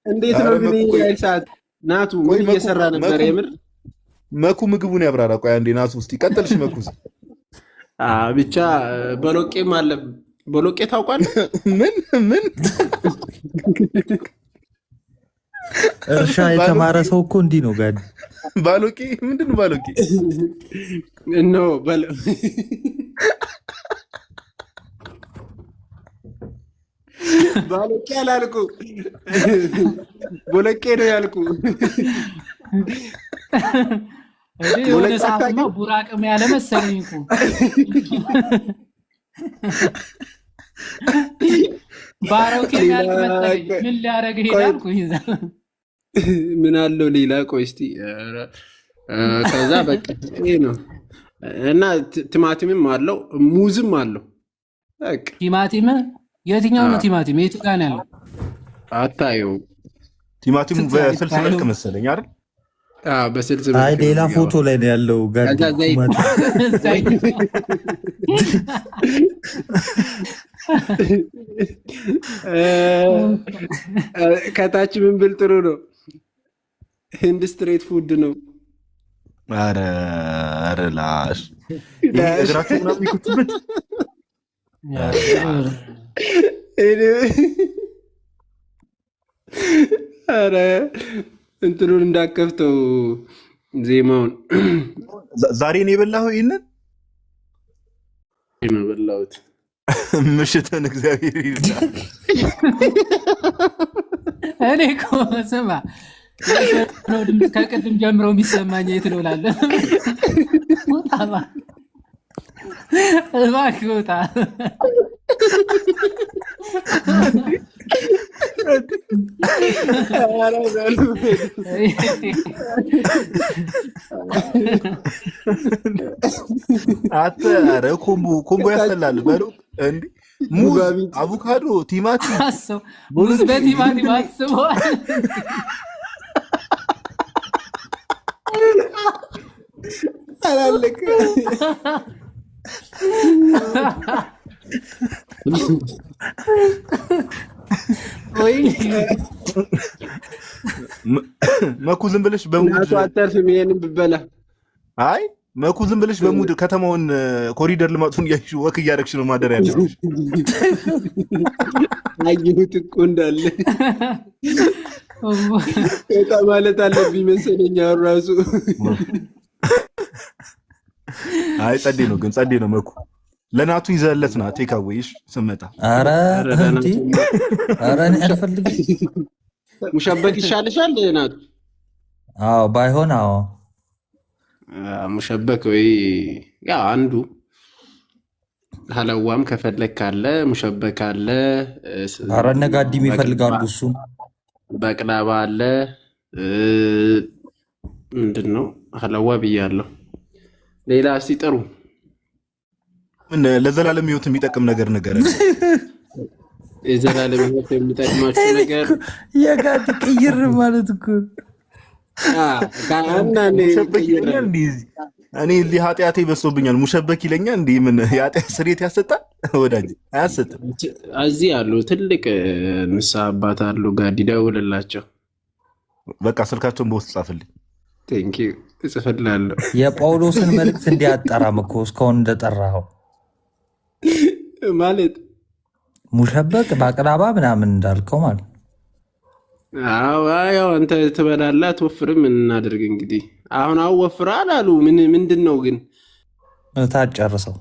እንዴት ነው ግን ይሳት ናቱ ምን እየሰራ ነበር? የምር መኩ ምግቡን ያብራራ። ቆይ አንዴ ናቱ ውስጥ ይቀጥልሽ። መኩ ብቻ በሎቄም አለ። በሎቄ ታውቃለህ? ምን እርሻ የተማረ ሰው እኮ እንዲህ ነው ጋር። ባሎቄ ምንድን ነው ባሎቄ? ኖ ባሎቄ አላልኩ፣ ቦለቄ ነው ያልኩ። የሆነ ሰዓትማ ቡራቅም ያለ መሰለኝ እኮ። ባሮኬ ያልክ መሰለኝ። ምን ሊያደርግ ሄዳል? ምን አለው ሌላ? ቆይ እስኪ ከዛ በቃ ይሄ ነው እና ቲማቲምም አለው ሙዝም አለው። ቲማቲም የትኛው ነው? ቲማቲም የቱ ጋር ነው ያለው? አታየው? ቲማቲሙ በስልስ መልክ መሰለኝ አይደል? በስልስ አይ ሌላ ፎቶ ላይ ነው ያለው። ከታች ምን ብል ጥሩ ነው? ህንድ ስትሬት ፉድ ነው። ኧረ ላሽ እግራቸው ምናምን የሚኩትበት ኧረ እንትኑን እንዳከፍተው ዜማውን። ዛሬ ነው የበላኸው? ይሄንን ነው የበላሁት። ምሽትን እግዚአብሔር ይርዳል። እኔ እኮ ስማ ከቅድም ጀምሮ የሚሰማኝ የት ነው እላለሁ። ውጣ እባክህ ውጣ። ኧረ ኮምቦ ያስጠላል። በሉ እንዴ ሙዝ፣ አቮካዶ፣ ቲማቲም ሙዝ በቲማቲም አስበዋል። አላለቀ መኩ ዝም ብለሽ በሙድ አታርፍም። ይሄንን ብበላ አይ መኩ ዝም ብለሽ በሙድ ከተማውን ኮሪደር ልማቱን እያልሽ ወክ እያደረግሽ ነው ማደር ያለሽ። አየሁት እኮ እንዳለ በቃ ማለት አለብኝ መሰለኝ አሁን ራሱ። አይ ጸዴ ነው ግን ጸዴ ነው መኩ ለናቱ ይዘለት ና ቴካዌሽ ስመጣ። ኧረ እንዴ ኧረ እኔ አልፈልግም። ሙሸበክ ይሻልሻል ናቱ? አዎ ባይሆን አዎ ሙሸበክ ወይ ያ አንዱ ሀለዋም ከፈለክ ካለ ሙሸበክ አለ። ኧረ ነጋዲም ይፈልጋሉ እሱን። በቅላባ አለ። ምንድን ነው ሀለዋ ብያለሁ። ሌላ ሲጠሩ ምን ለዘላለም ህይወት የሚጠቅም ነገር የዘላለም ህይወት የሚጠቅማችሁ ነገር የጋድ ቅይር ማለት እኮ እኔ እዚህ ኃጢአቴ በዝቶብኛል ሙሸበክ ይለኛል። እንዲህ ምን የኃጢአት ስርየት ያሰጣል? ወዳጅ አያሰጥም። እዚህ አሉ ትልቅ ንስሐ አባት አሉ። ጋዲ ደውልላቸው። በቃ ስልካቸውን በውስጥ ጻፍልኝ። ቴንኪው እጽፍልሃለሁ። የጳውሎስን መልእክት እንዲያጠራም እኮ እስካሁን እንደጠራኸው ማለት ሙሸበቅ ባቅላባ ምናምን እንዳልከው ማለት ያው አንተ ትበላለህ አትወፍርም። ምን እናደርግ እንግዲህ። አሁን ወፍራል አሉ። ምንድን ነው ግን ታጨርሰው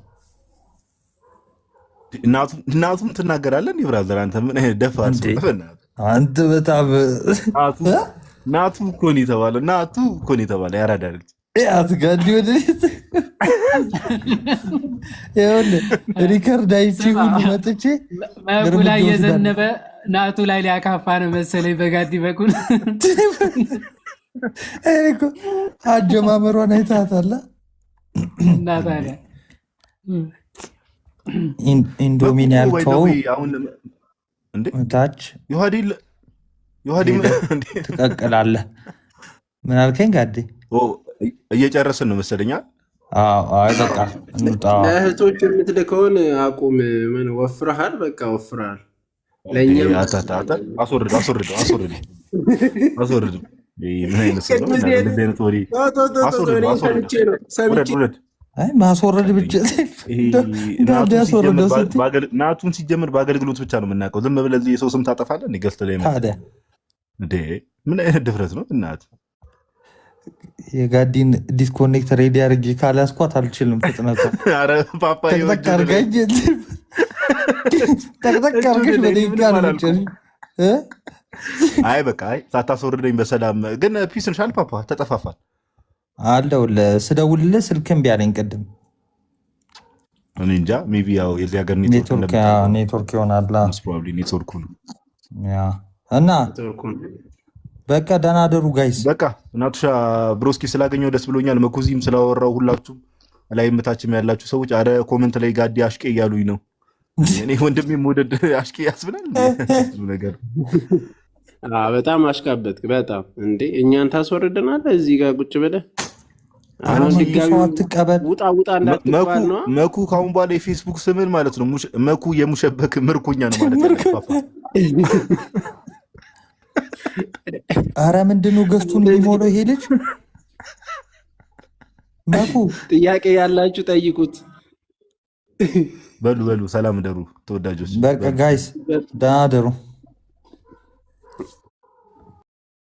እናቱም ትናገራለህ። ብራዘር አንተ ምን አይነት ደፋር አንተ በጣም ናቱ እኮ ነው የተባለው። ናቱ እኮ ነው የተባለው። ያራዳ ልጅ አትጋዲ ወደ ሪከርድ አይቼ ሁሉ መጥቼ መጉ ላይ የዘነበ ናቱ ላይ ሊያካፋ ነው መሰለኝ በጋዲ በኩል። አጀማመሯን አይታታላ እና ታዲያ ኢንዶሚን ያልከው ታች ዮሐዲ ትቀቅላለህ። ምን አልከኝ ጋዴ? እየጨረስን ነው መሰለኛ። አይ በቃ ለእህቶች የምትልከውን አቁም። ምን ወፍረሃል? በቃ ወፍረሃል። ለእኛም አስወርድ። ምን አይነት ሰው ነው? ማስወረድ ብቻ ናቱን ሲጀምር በአገልግሎት ብቻ ነው የምናውቀው። ዝም ብለህ የሰው ስም ታጠፋለህ። ገዝተ ላይ ምን አይነት ድፍረት ነው እናት? የጋዲን ዲስኮኔክት ሬዲ አድርጌ ካላስኳት አልችልም። ፍጥነቱ ጠቅጠቅ አድርገሽ በደቂቃ ነው። አይ በቃ ሳታስወርደኝ በሰላም ግን ፒስን ሻል ፓፓ ተጠፋፋል አለሁልህ። ስደውልልህ ስልክ እምቢ አለኝ ቅድም። እኔ እንጃ ሜይ ቢ ያው የዚህ ሀገር ኔትወርክ ይሆናል ኔትወርኩ እና በቃ ደህና አደሩ ጋይስ። በቃ ናቱሻ ብሮስኪ ስላገኘው ደስ ብሎኛል። መኩዚም ስላወራው ሁላችሁም ላይ ምታችም ያላችሁ ሰዎች አረ ኮሜንት ላይ ጋዲ አሽቄ እያሉኝ ነው። እኔ ወንድሜ መውደድ አሽቄ ያስብላል ነገር በጣም አሽቃበት። በጣም እንዴ እኛን ታስወርደናለህ እዚህ ጋር ቁጭ ብለህ። አሁን ድጋሚ ውጣ እንዳትባል ነው። መኩ ካሁን በኋላ የፌስቡክ ስምን ማለት ነው መኩ የሙሸበክ ምርኮኛ ነው ማለት ነው። አረ ምንድነው ገዝቱን የሚሞላው ይሄ ልጅ? መኩ ጥያቄ ያላችሁ ጠይቁት። በሉ ሰላም ደሩ ተወዳጆች። በቃ ጋይስ ደህና ደሩ።